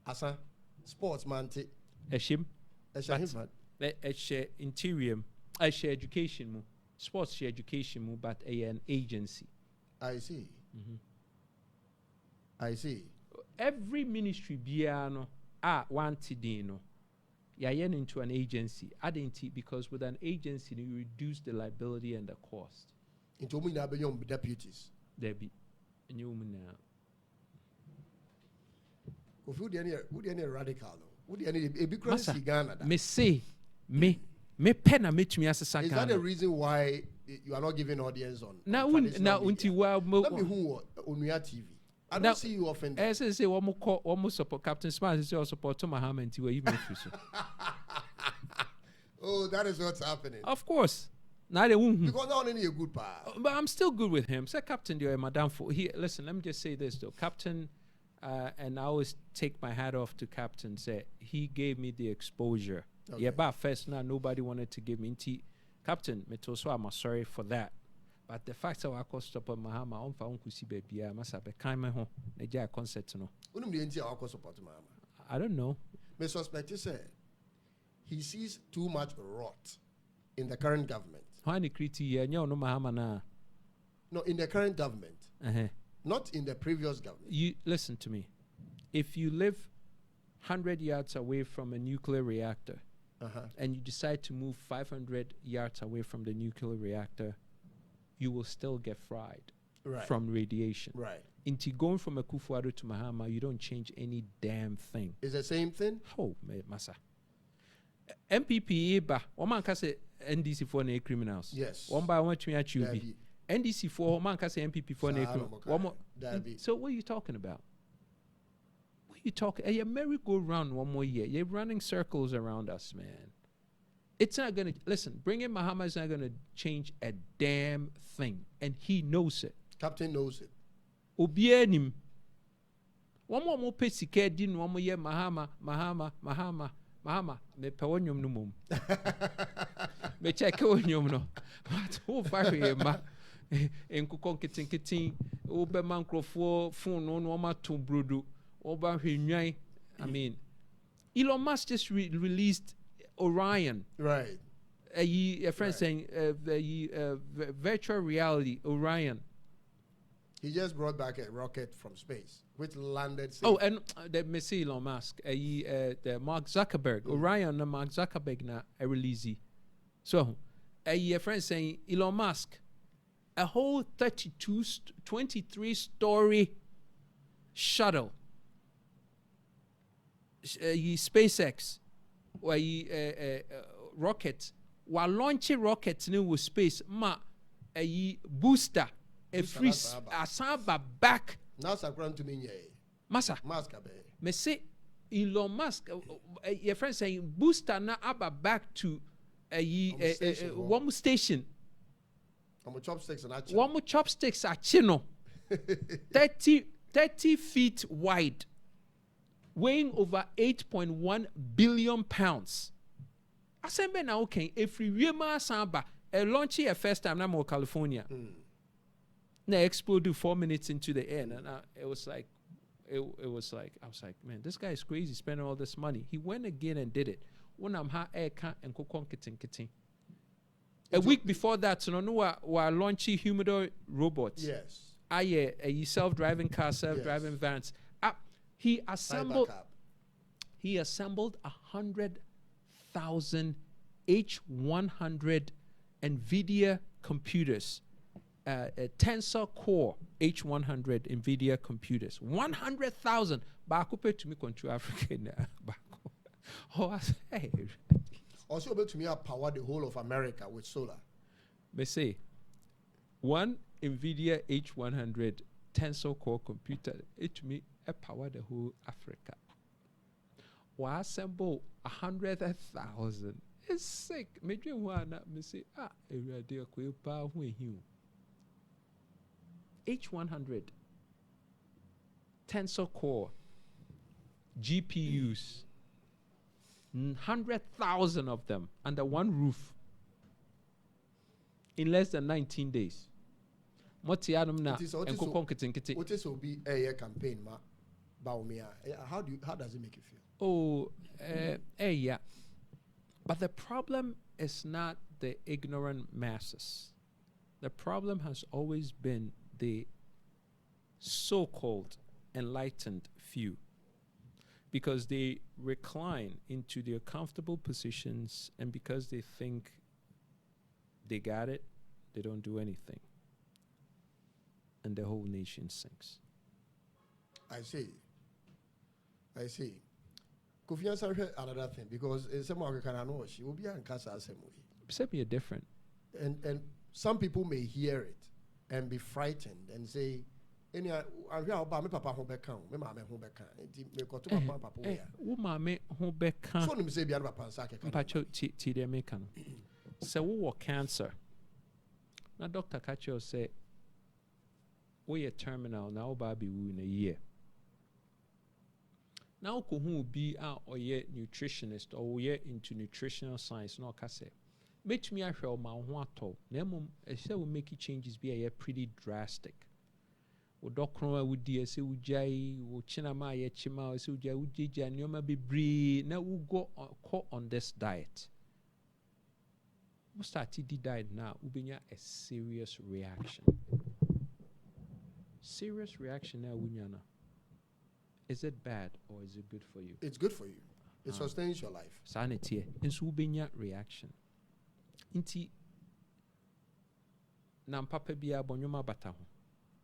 Asa. Sports man. Eshim. Esha interior. I share education, sports share education, but an agency. I see. I see. Every ministry biano wanted no. Yayen into an agency. Adding because with an agency you reduce the liability and the cost. Into deputies. There be new now. Who any radical? Who any a big Ghana? Me say me pen a meet me as a second. Is that the reason why you are not giving audience on? Now until let me who on your TV. I don't see you offended. As I say, one support Captain Smart is your support to Muhammad until we even Oh, that is what's happening. Of course. Now they won't. Because not only a good part. But I'm still good with him. Say Captain, you're Madame for here. Listen, let me just say this though. Captain, and I always take my hat off to Captain, say he gave me the exposure. Okay. Yeah, but first now nobody wanted to give me Captain, so I'm sorry for that. But the fact that I could stop on Mahama, on found Kusi baby, I must have a kind of home. A concert no. I don't know. My suspect is he sees too much rot in the current government. How any critique no Mahama na? No, in the current government. Not in the previous government. You listen to me. If you live 100 yards away from a nuclear reactor, and you decide to move 500 yards away from the nuclear reactor, you will still get fried from radiation. Right. Into going from a Kufuado to Mahama, you don't change any damn thing. It's the same thing? Oh, massa. MPP, one man can say NDC for any criminals. Yes. One by one to me, NDC for one man can say MPP for any criminals. So what are you talking about? You talk a merry-go-round one more year. You're running circles around us, man. It's not gonna listen. Bringing Mahama is not gonna change a damn thing, and he knows it. Captain knows it. Obienim. One more pesike din one more year Mahama. Me pewonyum no mum. Me check onyum no. But who fire ma? Enku konkitin obe mankrofo phone no ma to brodo. I mean, Elon Musk just released Orion. Right. A friend saying virtual reality Orion. He just brought back a rocket from space, which landed. Oh, and the Messi Elon Musk, the Mark Zuckerberg, Orion, the Mark Zuckerberg na a release. So, a friend saying Elon Musk, a whole 23-story shuttle. SpaceX or rocket while launching rockets new space a booster a free asaba back NASA grant to me massa me say Elon Musk your friend saying booster na aba back to one station one chopsticks are chino 30 feet wide, weighing over 8.1 billion pounds. I said, "Man, okay, if we remember samba, a launch here first time, I'm California. Now exploded 4 minutes into the air, and it was like, I was like, man, this guy is crazy, spending all this money. He went again and did it. When I'm air can and kitting. A week before that, so no, we're launching humidor robots. Yes. A self-driving car, self-driving vans. He assembled 100,000 H100 NVIDIA computers, Tensor Core H100 NVIDIA computers. 100,000. Bakupe to me country Africa now. Oh, hey. Also able to me power the whole of America with solar. Me say, one NVIDIA H100 Tensor Core computer, it me power the whole Africa. We assemble 100,000. It's sick. Me dream one. Me say, every H100 Tensor Core GPUs, 100,000 of them under one roof in less than 19 days. What is will be a campaign, how does it make you feel? Oh, yeah. But the problem is not the ignorant masses. The problem has always been the so-called enlightened few. because they recline into their comfortable positions, and because they think they got it, they don't do anything. And the whole nation sinks. I see. Kofi answered another thing, because in some African know she will be in Casa Assembly. Except you're different. And some people may hear it and be frightened and say, any I hear about me papa home back me mama home back me go to my papa here. Wo mama home back So me say bia papa nsake kan. Mpacho ti de make kan. So wo cancer. Na doctor catch you say we are terminal now ba be wu in a year. Now ko hu be or ye nutritionist or ye into nutritional science no ka say. Bet me ahwe o ma ho ato. Na mum e say we make changes be a pretty drastic. Wo dokron would say ujai wo chinama ye chima say ujai ujija nyoma bebre na wo go on this diet. We start the diet now, ubenya a serious reaction. Serious reaction now wunyana. Is it bad or is it good for you? It's good for you. It sustains your life. Sanity. Insu ubenya reaction. Inti na mpapa bia bonyoma bata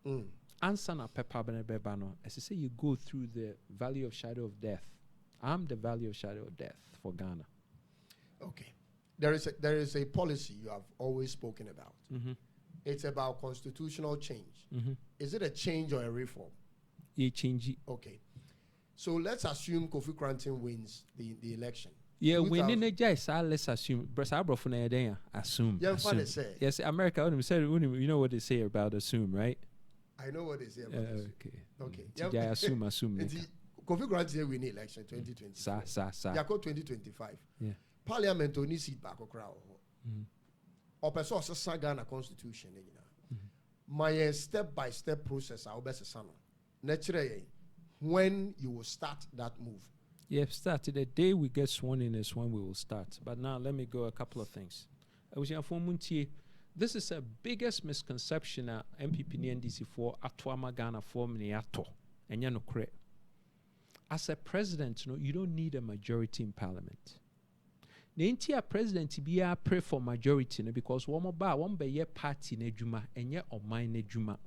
ho. Answer na pepa beba no. As I say, you go through the valley of shadow of death. I'm the valley of shadow of death for Ghana. Okay. There is a policy you have always spoken about. Mm-hmm. It's about constitutional change. Mm-hmm. Is it a change or a reform? A change. Okay. So let's assume Kofi Koranteng wins the election. Yeah, winning a jai, let's assume. Assume. Yes, America, you know what they say about assume, right? I know what they say about assume. Okay. Yeah, assume. Kofi Koranteng win the election 2020. Sa. Yeah, 2025. Yeah. Parliament only seat back crowd. Or person also Ghana constitution. My step-by-step process, I'll best son. Naturally, when you will start that move. Yeah, started the day we get sworn in is when we will start. But now let me go a couple of things. This is the biggest misconception MPP and NDC for Atwama Ghana for Mniato. And you know, as a president, you don't need a majority in parliament. The entire president be a pray for majority because one be ye party nejuma and ye or mine nejuma.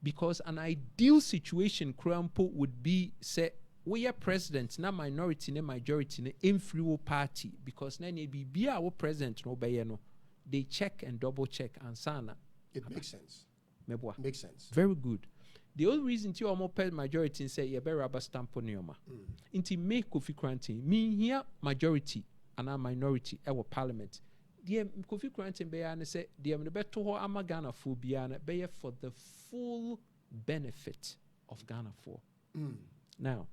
Because an ideal situation Krampo would be say we are president na minority na majority na influence party because na be our president no be no they check and double check and sana. It makes sense. Makes sense. Very good. The only reason to almost majority say you better rubber stamp on your ma. Inti make Kofi Koranteng me here majority and a minority our parliament. The Kofi Koranteng be and say the better ho amagana for biana be for the full benefit of Ghana for. Now,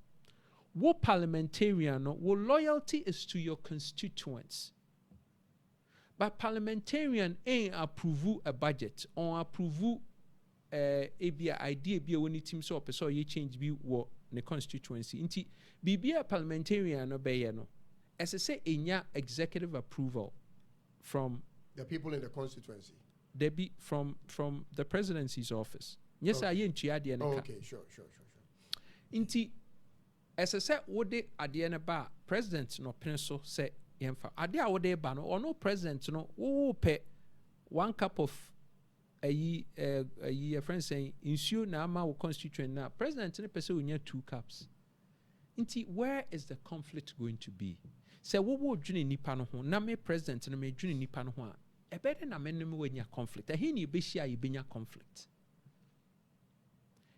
what parliamentarian what loyalty is to your constituents. But parliamentarian ain't approve a budget or approve a idea be when it team so you change be what the constituency. Inti be a parliamentarian obey no. As I say, in your executive approval from the people in the constituency. They be from the presidency's office. Yes, I ain't chiadi and okay, sure. Inti as I said, what they at the end bar president no pencil say yemfa. Adia what they ban or no president no pay 1 cup of a friend saying ensure na ma constituent na president ne person will need 2 cups. Inti where is the conflict going to be? Say what would juni nipa no ho na me president na me juni nipa no ho a better na me no we conflict. He ni be share you conflict.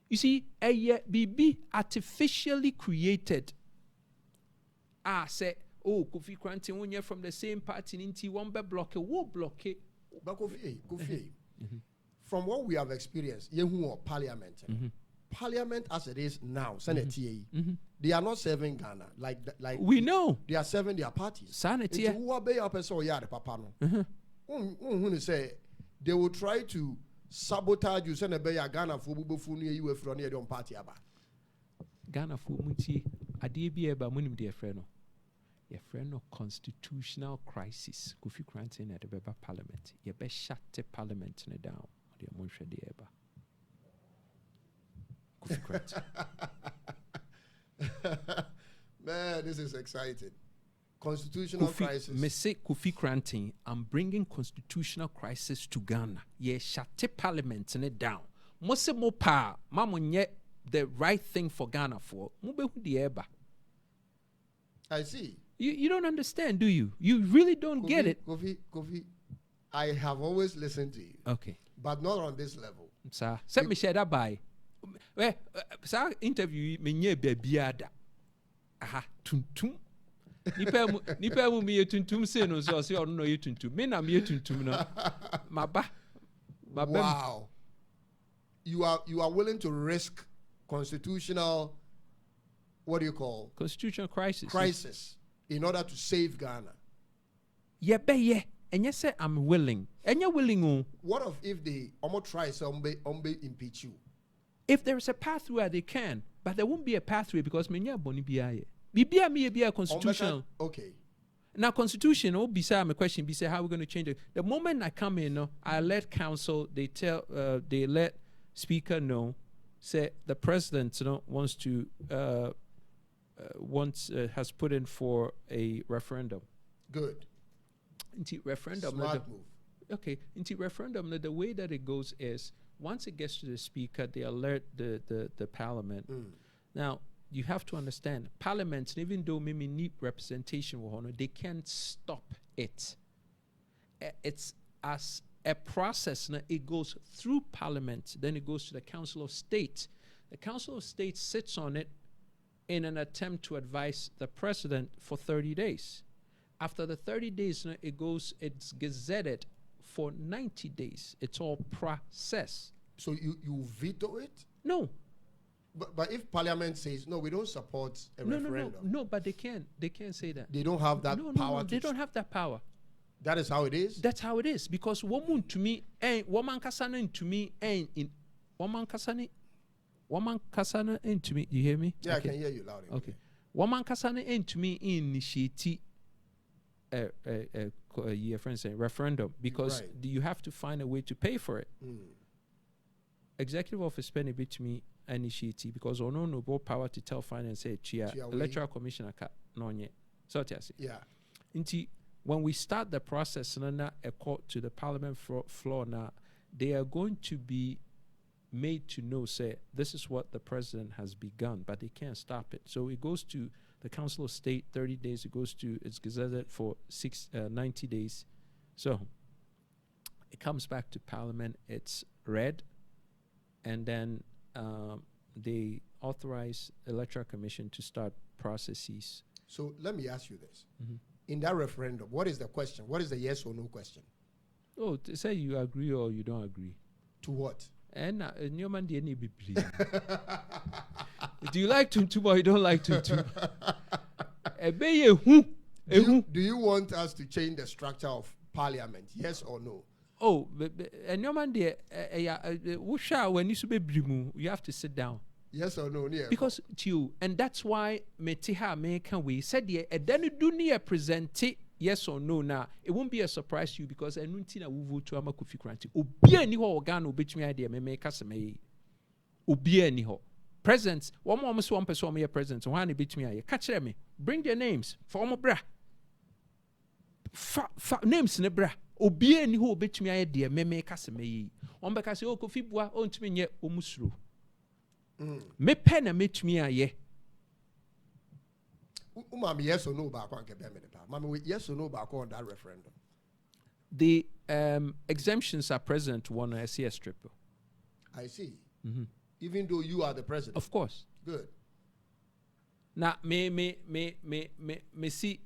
You see, a BB artificially created. Say, oh, Kofi Koranteng when you're from the same party, inti one be block it, wo block it. But Kofi, from what we have experienced, parliament. Parliament as it is now, Senate they are not serving Ghana like we know. They are serving their parties. Sanity. Who obey your person ya the papa no. Say they will try to sabotage you. Send a bay Ghana for bubu you from your own party aba. Ghana for munti adiebi eba munim dear friend. Your friend no constitutional crisis. Kofi Koranteng at the Beba Parliament. You be shut the Parliament down. The Monshre de eba. Kofi Koranteng. This is exciting. Constitutional crisis. Me say Kofi Koranteng, I'm bringing constitutional crisis to Ghana. Yeah, shut parliament and it down. Mose mo pa, mamonye the right thing for Ghana for. Mube hu di eba. I see. You don't understand, do you? You really don't get it. Kofi, I have always listened to you. Okay. But not on this level. Sir, set me share that by. Well, sir, interview me nye bebiada. Aha, tuntum. Nipa mu me tuntum say no so say no ye tuntum. Me na me tuntum no. Maba. Wow. You are willing to risk constitutional, what do you call? Constitutional crisis. Crisis in order to save Ghana. Yeah, and you say I'm willing. And you're willing. What if they almost try some impeach you? If there is a pathway, they can, but there won't be a pathway because many boni biya. Be a constitutional. Okay. Now constitution. Oh, beside my question, be say how we're going to change it. The moment I come in, I let council. They let speaker know. Say the president, wants to has put in for a referendum. Good. Into referendum. Smart move. Okay. Into referendum. The way that it goes is once it gets to the speaker, they alert the parliament. Now you have to understand, parliament, even though maybe need representation, they can't stop it. It's as a process. Now it goes through parliament, then it goes to the Council of State. The Council of State sits on it in an attempt to advise the president for 30 days. After the 30 days, it's gazetted for 90 days. It's all process. So you veto it? No. But if Parliament says no, we don't support a referendum. No, but they can't say that. They don't have that power. No, they don't have that power. That is how it is. That's how it is because woman to me and woman kasana to me and in woman kasana to me. You hear me? Yeah, okay. I can hear you loud. Okay. Woman kasana to me initiate your friend saying referendum because you have to find a way to pay for it. Executive office spend a bit to me initiate because no power to tell finance say chia electoral commissioner no yet. So yeah. Inti when we start the process na a court to the parliament floor now, they are going to be made to know say this is what the president has begun, but they can't stop it. So it goes to the Council of State 30 days. It's gazetted for 90 days. So it comes back to Parliament. It's read, and then they authorize Electoral Commission to start processes. So let me ask you this: in that referendum, what is the question? What is the yes or no question? Oh, to say you agree or you don't agree. To what? And your man didn't be pleased. Do you like tuntum or you don't like tuntum? Do you want us to change the structure of Parliament? Yes or no? Oh, and your man there, when you have to sit down. Yes or no? Yeah. Because you, and that's why Metiha America we said then do near present it. Yes or no now, it won't be a surprise to you because I don't think I will vote to Kofi Koranteng. Obia ni ho organ obet me idea me kasa me. Obia ni ho. Presidents, one person me president, one ni bit me aye. Catch me. Bring their names for my bra. Names ne bra. Obia ni ho obet me idea me kasa me. On be kasa Kofi bua on to me nye omusuro. Me pen na met me aye. Mami, yes or no back on Mami, yes or no back on that referendum? The exemptions are present to one SCS triple. I see. Even though you are the president. Of course. Good. Now, me see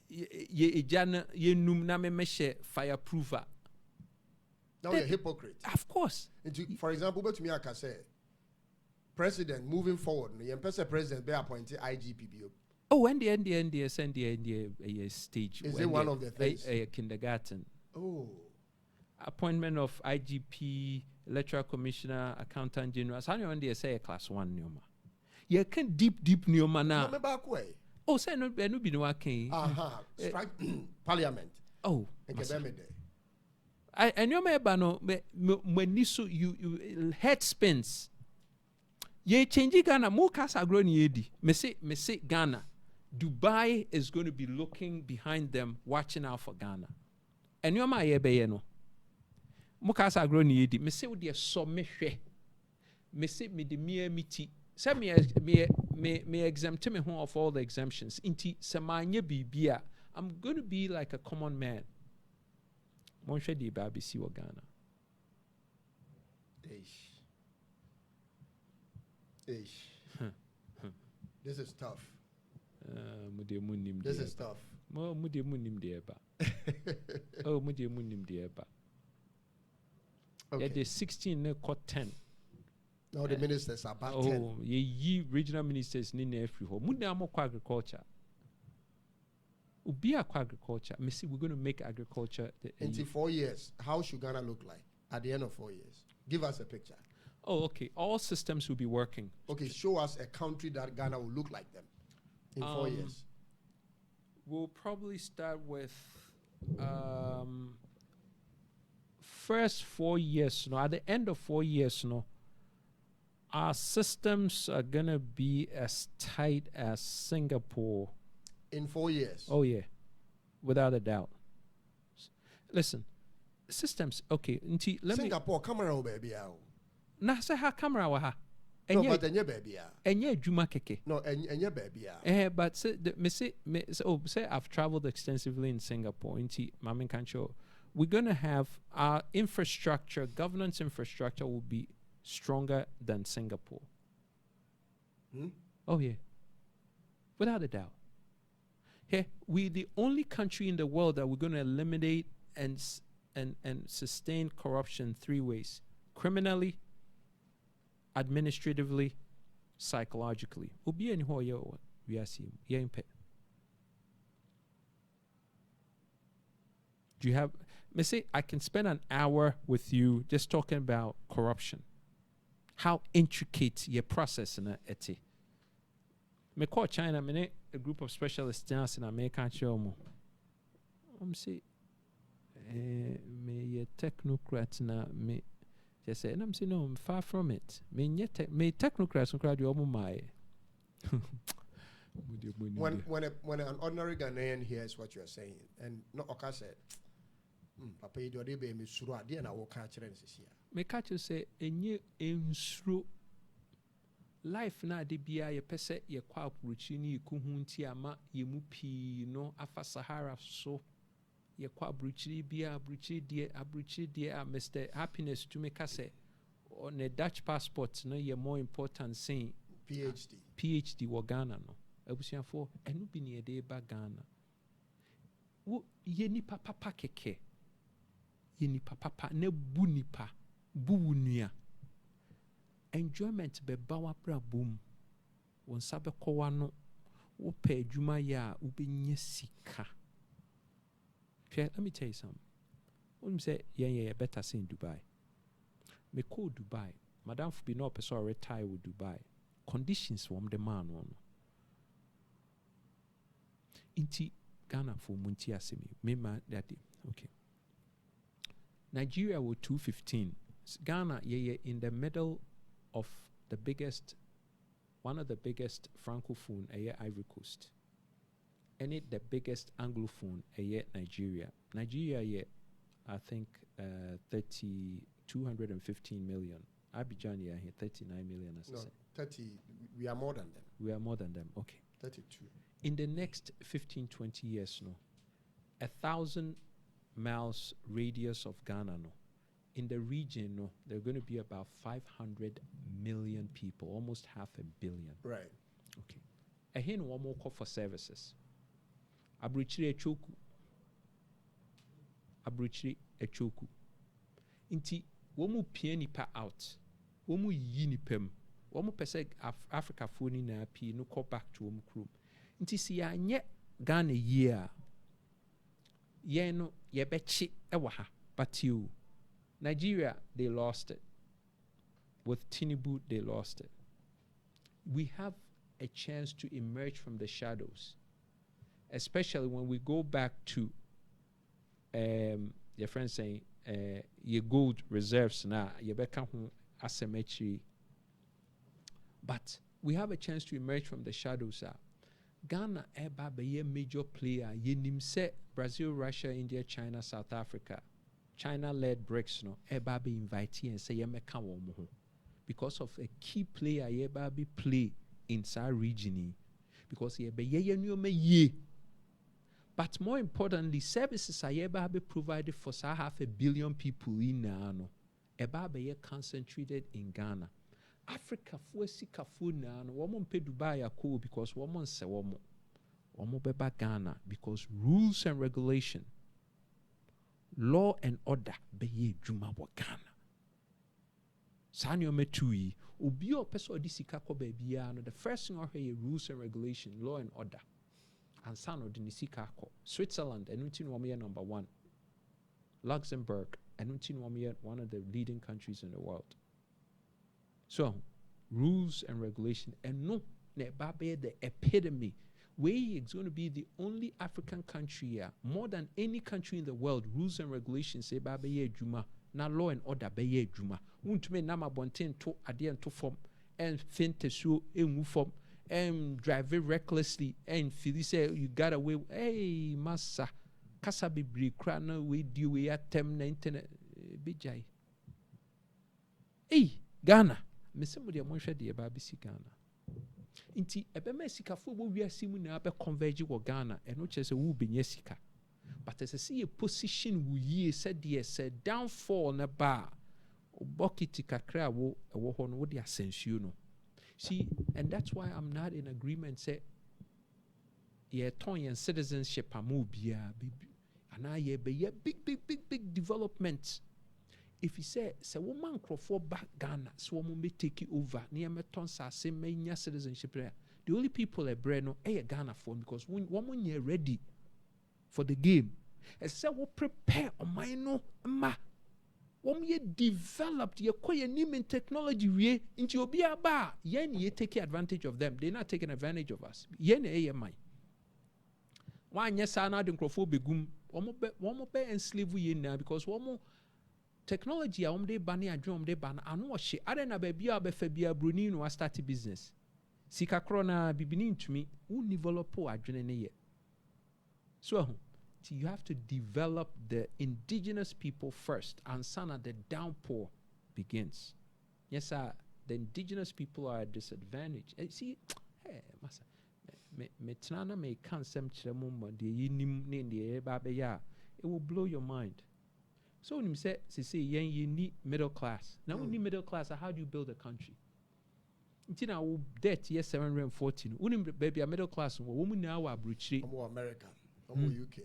ye num na me share fireproofer. Now you're a hypocrite. Of course. For example, but to me I can say president moving forward, the president be appointed IGPBO. Oh, and the stage. Is it one of the things? A kindergarten. Oh. Appointment of IGP, Electoral Commissioner, Accountant General. How do you say class 1 neoma? You can deep neoma now. No, back way. Oh, say no be no working. Strike Parliament. Oh. And you may no when you head spins. Ye change Ghana mo kasa agro ni edi. Me say Ghana. Dubai is going to be looking behind them, watching out for Ghana. And you're my no. Mukasa agro ni yedi. Me say odi so me hwe. Me say me de me miti. Say me exempt me ho of all the exemptions. Inti se manye bibia. I'm going to be like a common man. Mon hwe di ba bi si wo Ghana. This is tough. This is tough. Oh, okay. Yeah, the 16 ne got 10. No, the ministers are about 10. Oh, ye regional ministers ni na free ho. Mude amo kwa agriculture. Ubi akwa agriculture. Me see we're going to make agriculture in 4 years. How should Ghana look like at the end of 4 years? Give us a picture. Oh, okay. All systems will be working. Okay, show us a country that Ghana will look like them in 4 years. We'll probably start with first 4 years. At the end of 4 years, our systems are gonna be as tight as Singapore. In 4 years. Oh yeah, without a doubt. Listen, systems. Okay, Singapore, come around, baby. Na say ha camera wa ha. No, but enye baby. Enye adwuma keke. No, enye baby. But say I've traveled extensively in Singapore. Inti Mamin Kancho, we're gonna have our infrastructure, governance infrastructure will be stronger than Singapore. Oh yeah, without a doubt. Here, we're the only country in the world that we're going to eliminate and sustain corruption 3 ways: criminally, administratively, psychologically. Obi any ho we are seeing. Do you have? Me say I can spend an hour with you just talking about corruption. How intricate your process in it. Me call China, me a group of specialists in America. Say, me a technocrat na me. They say, and I'm saying no, I'm far from it. Me technocrats and crowd you my. When an ordinary Ghanaian hears what you are saying, and no Oka said, Papa, you do be me sura dia na wo ka kire nsisi ya. Me catch you say enye ensuro. Life na de bia ye pese ye kwa approach ni ikuhu nti ama ye mu pi no afa Sahara so ye kwa abruchiri bia abruchiri die Mr. Happiness to make us say on a Dutch passport no ye more important saying PhD wo Ghana no abusiafo enu bi ne de ba Ghana wo ye ni papa keke ye ni papa na bu nipa bu wunua enjoyment be bawa bra boom won sabe kowa no wo pa adwuma ya wo benye sika. Let me tell you something. When say yeah better say in Dubai. Me call Dubai. Madam for be no person retire with Dubai. Conditions from the man one. Inti Ghana for munti asemi. Me man that okay. Nigeria with 215. Ghana in the middle of one of the biggest francophone Ivory Coast. And it the biggest anglophone Nigeria. Nigeria I think 215 million. Abidjan here 39 million as no, 30. We are more than them. We are more than them. Okay. 32. In the next 15-20 years, 1,000 miles radius of Ghana, in the region, there are going to be about 500 million people, almost 500 million. Right. Okay. I hear one more call for services. Abruchiri echoku. Inti, womu pie nipa out. Womu yi nipem. Womu pese Africa phone na pi no call back to womu crew. Inti si ya nye Ghana year. Ye no ye bechi ewaha. But you Nigeria, they lost it. With Tinubu, they lost it. We have a chance to emerge from the shadows, especially when we go back to your friend saying your gold reserves now, your asymmetry. But we have a chance to emerge from the shadows. Ghana eba be a major player. Yenim se Brazil, Russia, India, China, South Africa. China-led BRICS no eba be invitee and say yemeka womo ho. Because of a key player yeba be play inside region. Because yebe ye nyome ye. But more importantly, services are yeba be provided for 500 million people in no. Eba be concentrated in Ghana. Africa sika na no womo mpe Dubai akọ because womo nse womo beba Ghana because rules and regulation, law and order be ye dwuma wo Ghana. Sanyo metui obi o pese odi sika ko ba bia no the first thing or rules and regulation, law and order. And san odi ni sika ko. Switzerland enuti no ye number 1. Luxembourg enuti no ye one of the leading countries in the world. So, rules and regulation, and no, the epitome. Where it's going to be the only African country here, more than any country in the world, rules and regulations say, Babaye Juma, na law and order, Baye Juma. Untme nama bonten to adian to form, and finte so, and form, and drive it recklessly, and Philly say, you got away, hey, massa, Kasabi Krana, we do we at tem internet, Bijay. Hey, Ghana. Me somebody amonsha de eba bi si Ghana. Inti ebe me sika fo bo wiase mu na be converge wo Ghana eno chese wo benye sika. But as I see a position wo yie said yes downfall na ba obokiti kakra wo ewo ho no wo de asensio no. See, and that's why I'm not in agreement say ye ton yen citizenship amu bia ana ye be ye big development. If he say woman for back Ghana, so woman may take it over. Near meton sa say may citizenship there. The only people at Breno Ghana for because woman you're ready for the game. And say we prepare on my no ma. Woman ye developed ye quite new technology we into be a bar. Yen ye take advantage of them. They're not taking advantage of us. Yen AMI. One yes I not be gum. One be enslave ye now because one technology a omde bani adwom de ban ano hye ade na ba bia be fa bia broni no start business sika krona bibini ntumi won develop adwene ne ye so you have to develop the indigenous people first and sana the downpour begins. Yes sir, the indigenous people are at disadvantage. See hey masa me tnana me kan sem kire mo de yinim ne de ba be ya it will blow your mind. So when you say you need middle class. Now we need middle class. How do you build a country? Until now, debt yes 714. When baby a middle class, woman now are bruchy. America, UK.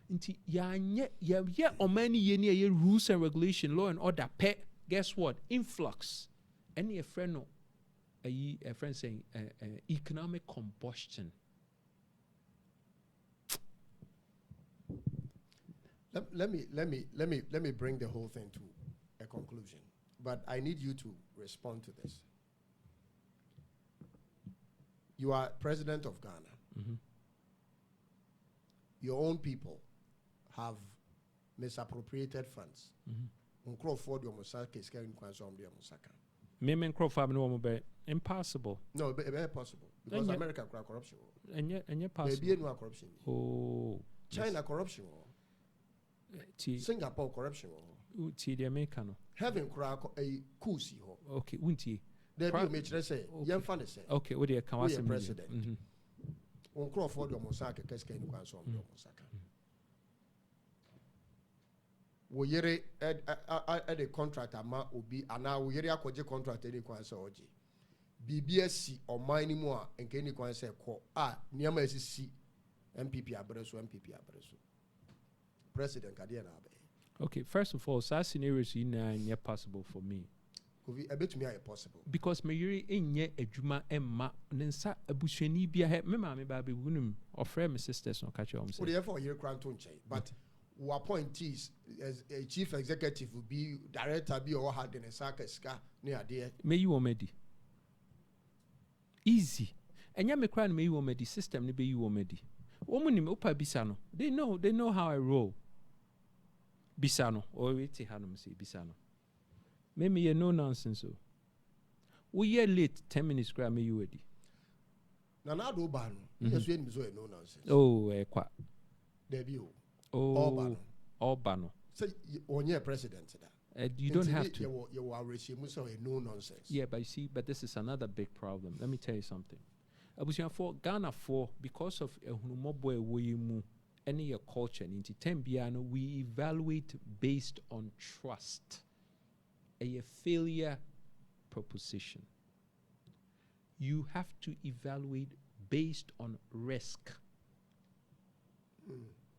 Until yeah, or many year rules and regulation, law and order. Pet. Guess what? Influx. Any a friend no, a friend saying economic combustion. Let me bring the whole thing to a conclusion. But I need you to respond to this. You are president of Ghana. Mm-hmm. Your own people have misappropriated funds. Impossible. No, very possible. Because America corruption. And yet possible. Maybe no corruption. Oh. China yes. corruption. Singapore corruption. Heaven a kusi ho. Okay, unti. There be make say yam fan say. Okay, what do you can say president. On Crawford your Mosaka keske ni kwan so on Mosaka. Wo yere at the contract ama obi ana wo yere akoje contract any kwan so oje. BBSC or mining more and any kwan say ko niama esisi MPP abreso. President Kadiana. Okay, first of all, such scenarios are possible for me. Kofi, a bit me are possible. Because me yuri enye ejuma emma nensa abusuani bia he me ma me ba be wunum ofre me sisters no catch am say. Therefore you grant to change, but who appointees as a chief executive will be director be or had in a saka ska near there. Me you omedi. Easy. Enya me cry me you omedi system ne be you omedi. Woman opa bisano. They know how I roll. Bisano or wait hanum say bisano. Maybe you no nonsense so. We are late 10 minutes grab me you ready. Nana do ban. Yes, we no nonsense. Oh, kwa. Debut. Oh, Obano. Say on your president. You don't have to. You are no nonsense. Yeah, but you see, but this is another big problem. Let me tell you something. For Ghana because of any culture we evaluate based on trust. A failure proposition. You have to evaluate based on risk.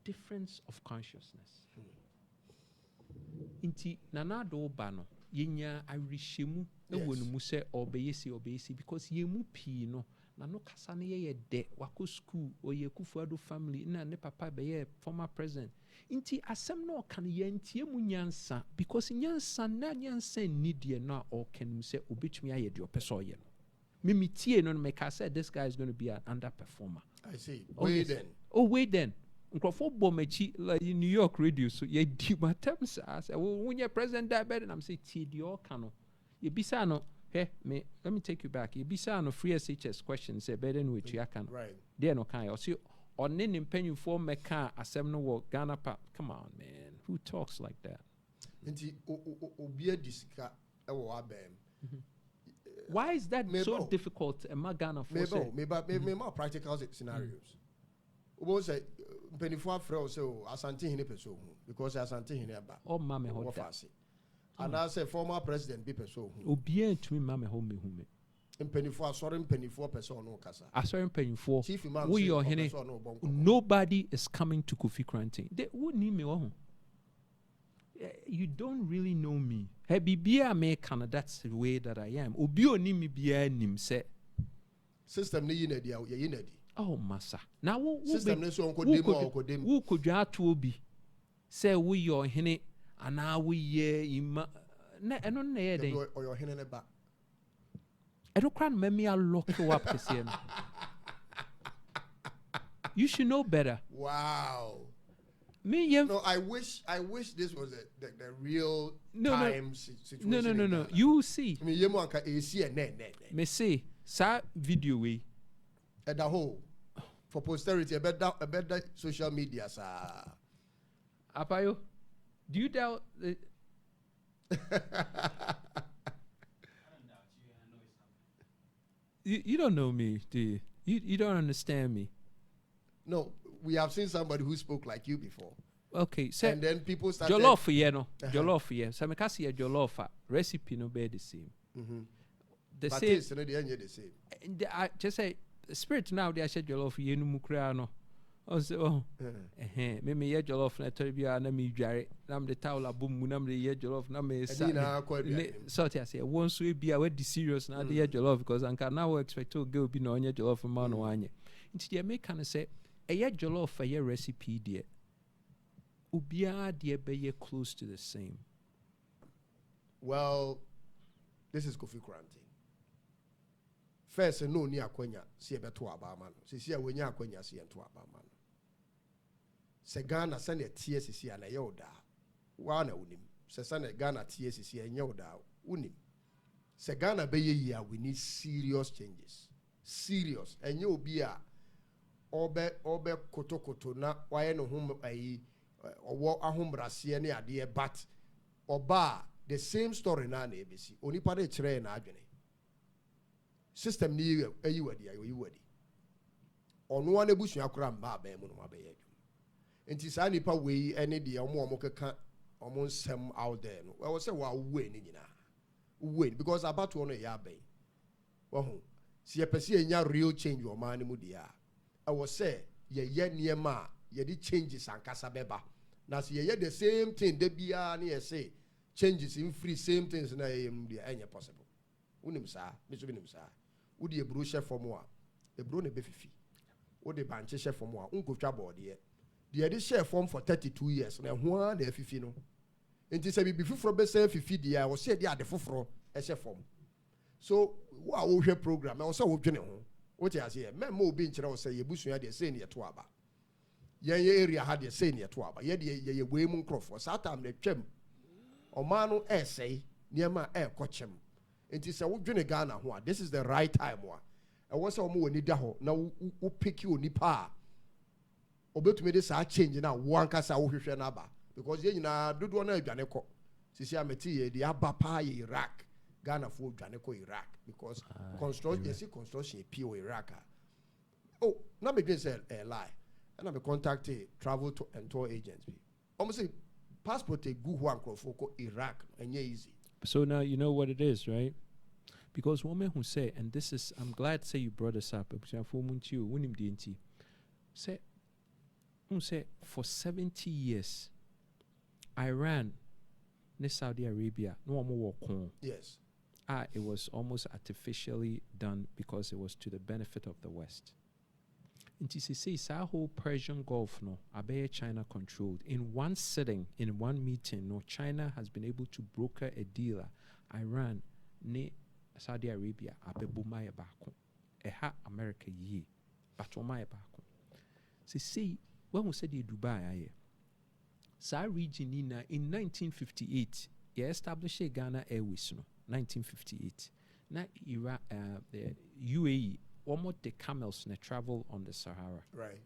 Difference of consciousness. Inti nanado bano yenya arishemu ewonu se obeyesi because yemu pi no na no kasa ne ye de wako school oye Kufuado family na ne papa be ye former president inti asem no kan ye ntie mu nyansa because nyansa need na o kan se obetumi aye de opeso ye no me tie no me ka say this guy is going to be an underperformer. I see. Wait then Nkrofo bomechi like in New York radio so ye di matem sa say when your president die better I'm say tie di o kan no ye bisa no hey me let me take you back ye bisa no free SHS question say better no we ya kan right there no kan o say on ne mpanyufo meka asem no wo Ghana pa come on man who talks like that nti obia disika e wo abem. Why is that so difficult Ghana for say me practical scenarios obo say mpanyufo afro so asante hene peso because asante hene aba o mama hoda and I say former president be peso obia ntumi mama ho me mpanyufo asore mpanyufo peso no kasa asore mpanyufo chief imam we your hene nobody is coming to Kofi Koranteng they would need me you don't really know me he bibia me Canada that's the way that I am obi oni me bia nim say system ni yinadi ye yinadi. Oh, massa. Now, who could you to obi? Say we your hene, and now we ye ima. I don't know or your hene back. I don't cry, me I'll lock you up this year. You should know better. Wow. Me, no, I wish this was the real time situation. No. You see. Me yemu anka AC and me say, sa video we. At the whole, for posterity, a better social media, sir. Apayo, do you doubt? You don't know me, do you? You don't understand me. No, we have seen somebody who spoke like you before. Okay, so and then people started. Jollof, no. Jollof, yeah. So I can see a jollof recipe no be the same. The but same. Taste no the same. I just say. Spirit now they said jollof yenu mukra no o say me ye jollof na tori bia na me dware na me towel abom mu na me ye jollof na me salt ya say won so e bia we di serious na dey jollof because anka now we expect to go be no onye jollof ma no anye nti dey make can say e ye jollof e ye recipe dey obia dey be ye close to the same. Well, this is Kofi Koranteng. First, no ni akwenya si ebeto abama no. Sisi a wenya akwenya si ento abama no. Se Ghana sane tie sisi a na ye oda. Wa na unim. Se sane Ghana tie sisi enye oda unim. Se Ghana be ye ya we need serious changes. Serious. Enye obi a obe kotokoto na waye no hom ayi owo ahombrase ne ade but oba the same story na ebesi. Onipa de kire na adwene. System ni ayi wadi ono wana busu akura mba ba mu no mabeye enti sa nipa we ene de omo keka omo nsem out there no we say wa we ni nyina we because about one ya ben wo si ye pese enya real change o man mu dia I was say ye niema ye di changes ankasa beba na si ye the same thing de bia na ye say changes in free same things na ye mu dia enya possible unim sa me so binim sa udi ebro chef for mo a ebro ne be fifi odi banche chef for mo a unkotwa board ye de chef form for 32 years na ho a na fifi no enti se bi fufuro be say fifi dia wo se de ade fufuro e chef form so wa wo hwe program e wo se wo dwene ho wo ti ase me ma obi nkire wo se ye busua de se ne ye to aba ye area ha de se ne ye to aba ye de ye we mu nkrofo sa tam na twam o ma no e sei niema e ko chem. Enti se wo dwene Ghana ho a this is the right time wa and once I mo ni da ho na wo pick you nipa obetumi de sa change na wo ankasa wo hwehwe na ba because ye nyina dodo na adwane kɔ sisi ameti ye de aba pa ye Iraq Ghana for adwane kɔ Iraq because construction you see construction pure Iraq oh na me dey say lie and I be contact travel and tour agents almost say passport a good one for Iraq and easy. So now you know what it is, right? Because women who say, and this is, I'm glad say you brought this up. Say, who say for 70 years, Iran, ne Saudi Arabia, no more war. Yes. It was almost artificially done because it was to the benefit of the West. And to say, our whole Persian Gulf, no, Abe China controlled. In one sitting, in one meeting, no, China has been able to broker a deal. Iran, ne Saudi Arabia, Abe Bumaya Bako. Eha America ye, but Omaya Bako. See, when we said Dubai, Sa region in 1958, you established Ghana Airways, no, 1958. Now, the UAE, almost the camels ne travel on the Sahara. Right.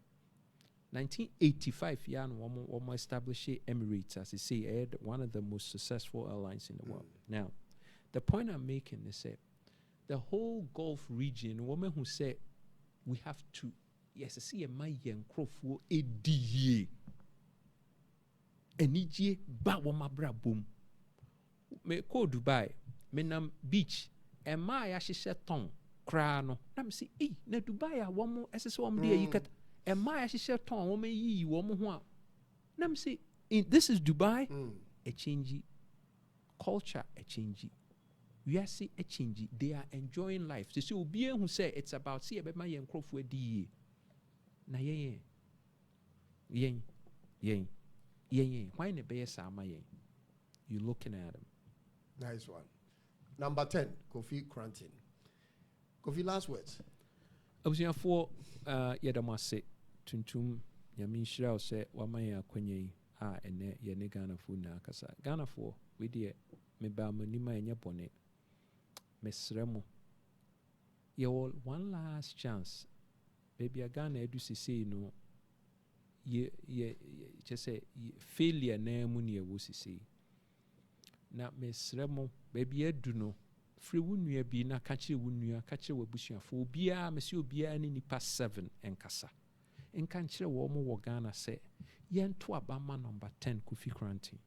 1985, one established Emirates, as they say, one of the most successful airlines in the world. Now, the point I'm making is that the whole Gulf region, women who say we have to, yes, I see a my young crowful a DA. Enije ba wama bra boom. Me ko Dubai, me nam beach, e ma ya hyehyɛ tɔn kra no. Na me say, "Eh, na Dubai a wɔn ɛsɛ wɔn de ayi kata. E ma ya hyehyɛ tɔn wɔn yi wɔn ho a." Na me say, "This is Dubai." A change culture, a change. We are see a change. They are enjoying life. So obi who say it's about see ebe ma yen krofo adi. Na yen. Why ne be sama yen? You looking at him. Nice one. Number 10, Kofi Koranteng. Kofi, last words. Abusia for yedamase tuntum yamin shira say wama ya kwenye ene ye ne Ghana fo na kasa. Ghana fo we de me ba manima enye bone. Mesremo. You one last chance. Baby a Ghana edu sisi no just say failure na mu ne wo sisi. Na mesremo baby edu no free wunua bi na ka kire wunua ka kire wabusuafo obia mesi obia ni nipa 7 enkasa enka kire wo mo wo Ghana say yento abama number 10 Kofi Koranteng.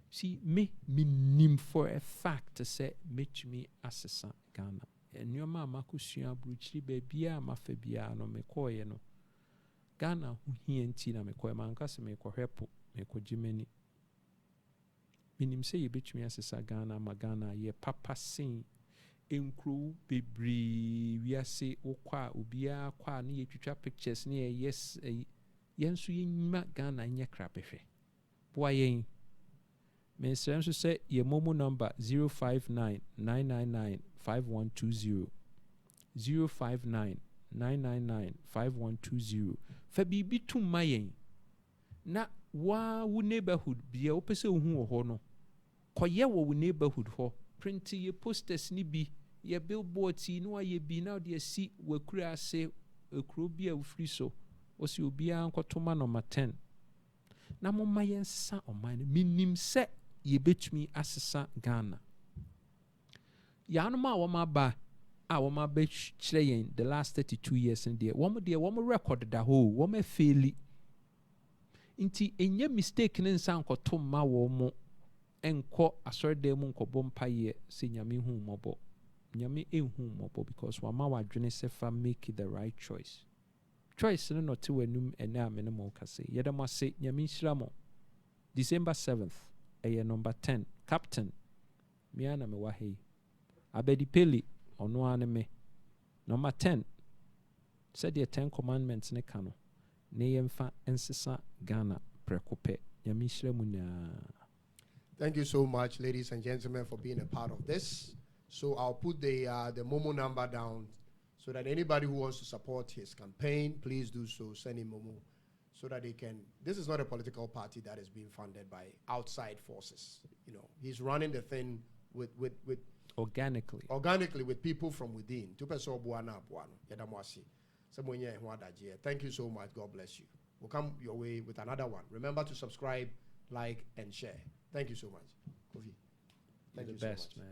See me nim for a fact to say me asesa Ghana enwoma makusua bruchiri babia mafabia no me koye no Ghana hu hienti na me koye mankase me kohwepo me kojimeni minim say yebetumi asesa Ghana ma Ghana ye papa sin enkru bebri wiase okwa obia kwa na yetwitwa pictures na yes yenso yenyima Ghana nye krabehwe boa yen Mr. Ramsey said your Momo number 059-999-5120. 059-999-5120. Fabibi to mayen. Na wa wu neighborhood be a opese hu ho no. Koye wo neighborhood ho. Print ye posters ni bi. Ye billboards no ye bi now de see we kura say ekuro bi a free so. Osi obi a nkotoma number 10. Na mo mayen sa o man minim se ye betumi asesa Ghana. Yanoma woma ba woma be chire yen the last 32 years in there. Woma record da ho, woma faili. Inti enye mistake ne nsa nkoto ma wo mo enko asorde mu nkobo mpaye se nyame hu mobo. Nyame ehu mobo because wama wadwene sefa make the right choice. Choice no not wenum ene amene mo kase. Yedama se nyame nhira mo. December 7th number 10 captain miana me wahi abedi peli ono ane me number 10 said the 10 commandments ne kano ne yemfa ensesa Ghana prekope nyamishire munya. Thank you so much, ladies and gentlemen, for being a part of this. So I'll put the Momo number down so that anybody who wants to support his campaign, please do so. Send him Momo so that they can. This is not a political party that is being funded by outside forces. You know, he's running the thing with Organically with people from within. Thank you so much. God bless you. We'll come your way with another one. Remember to subscribe, like, and share. Thank you so much. Kofi. You're the best, man.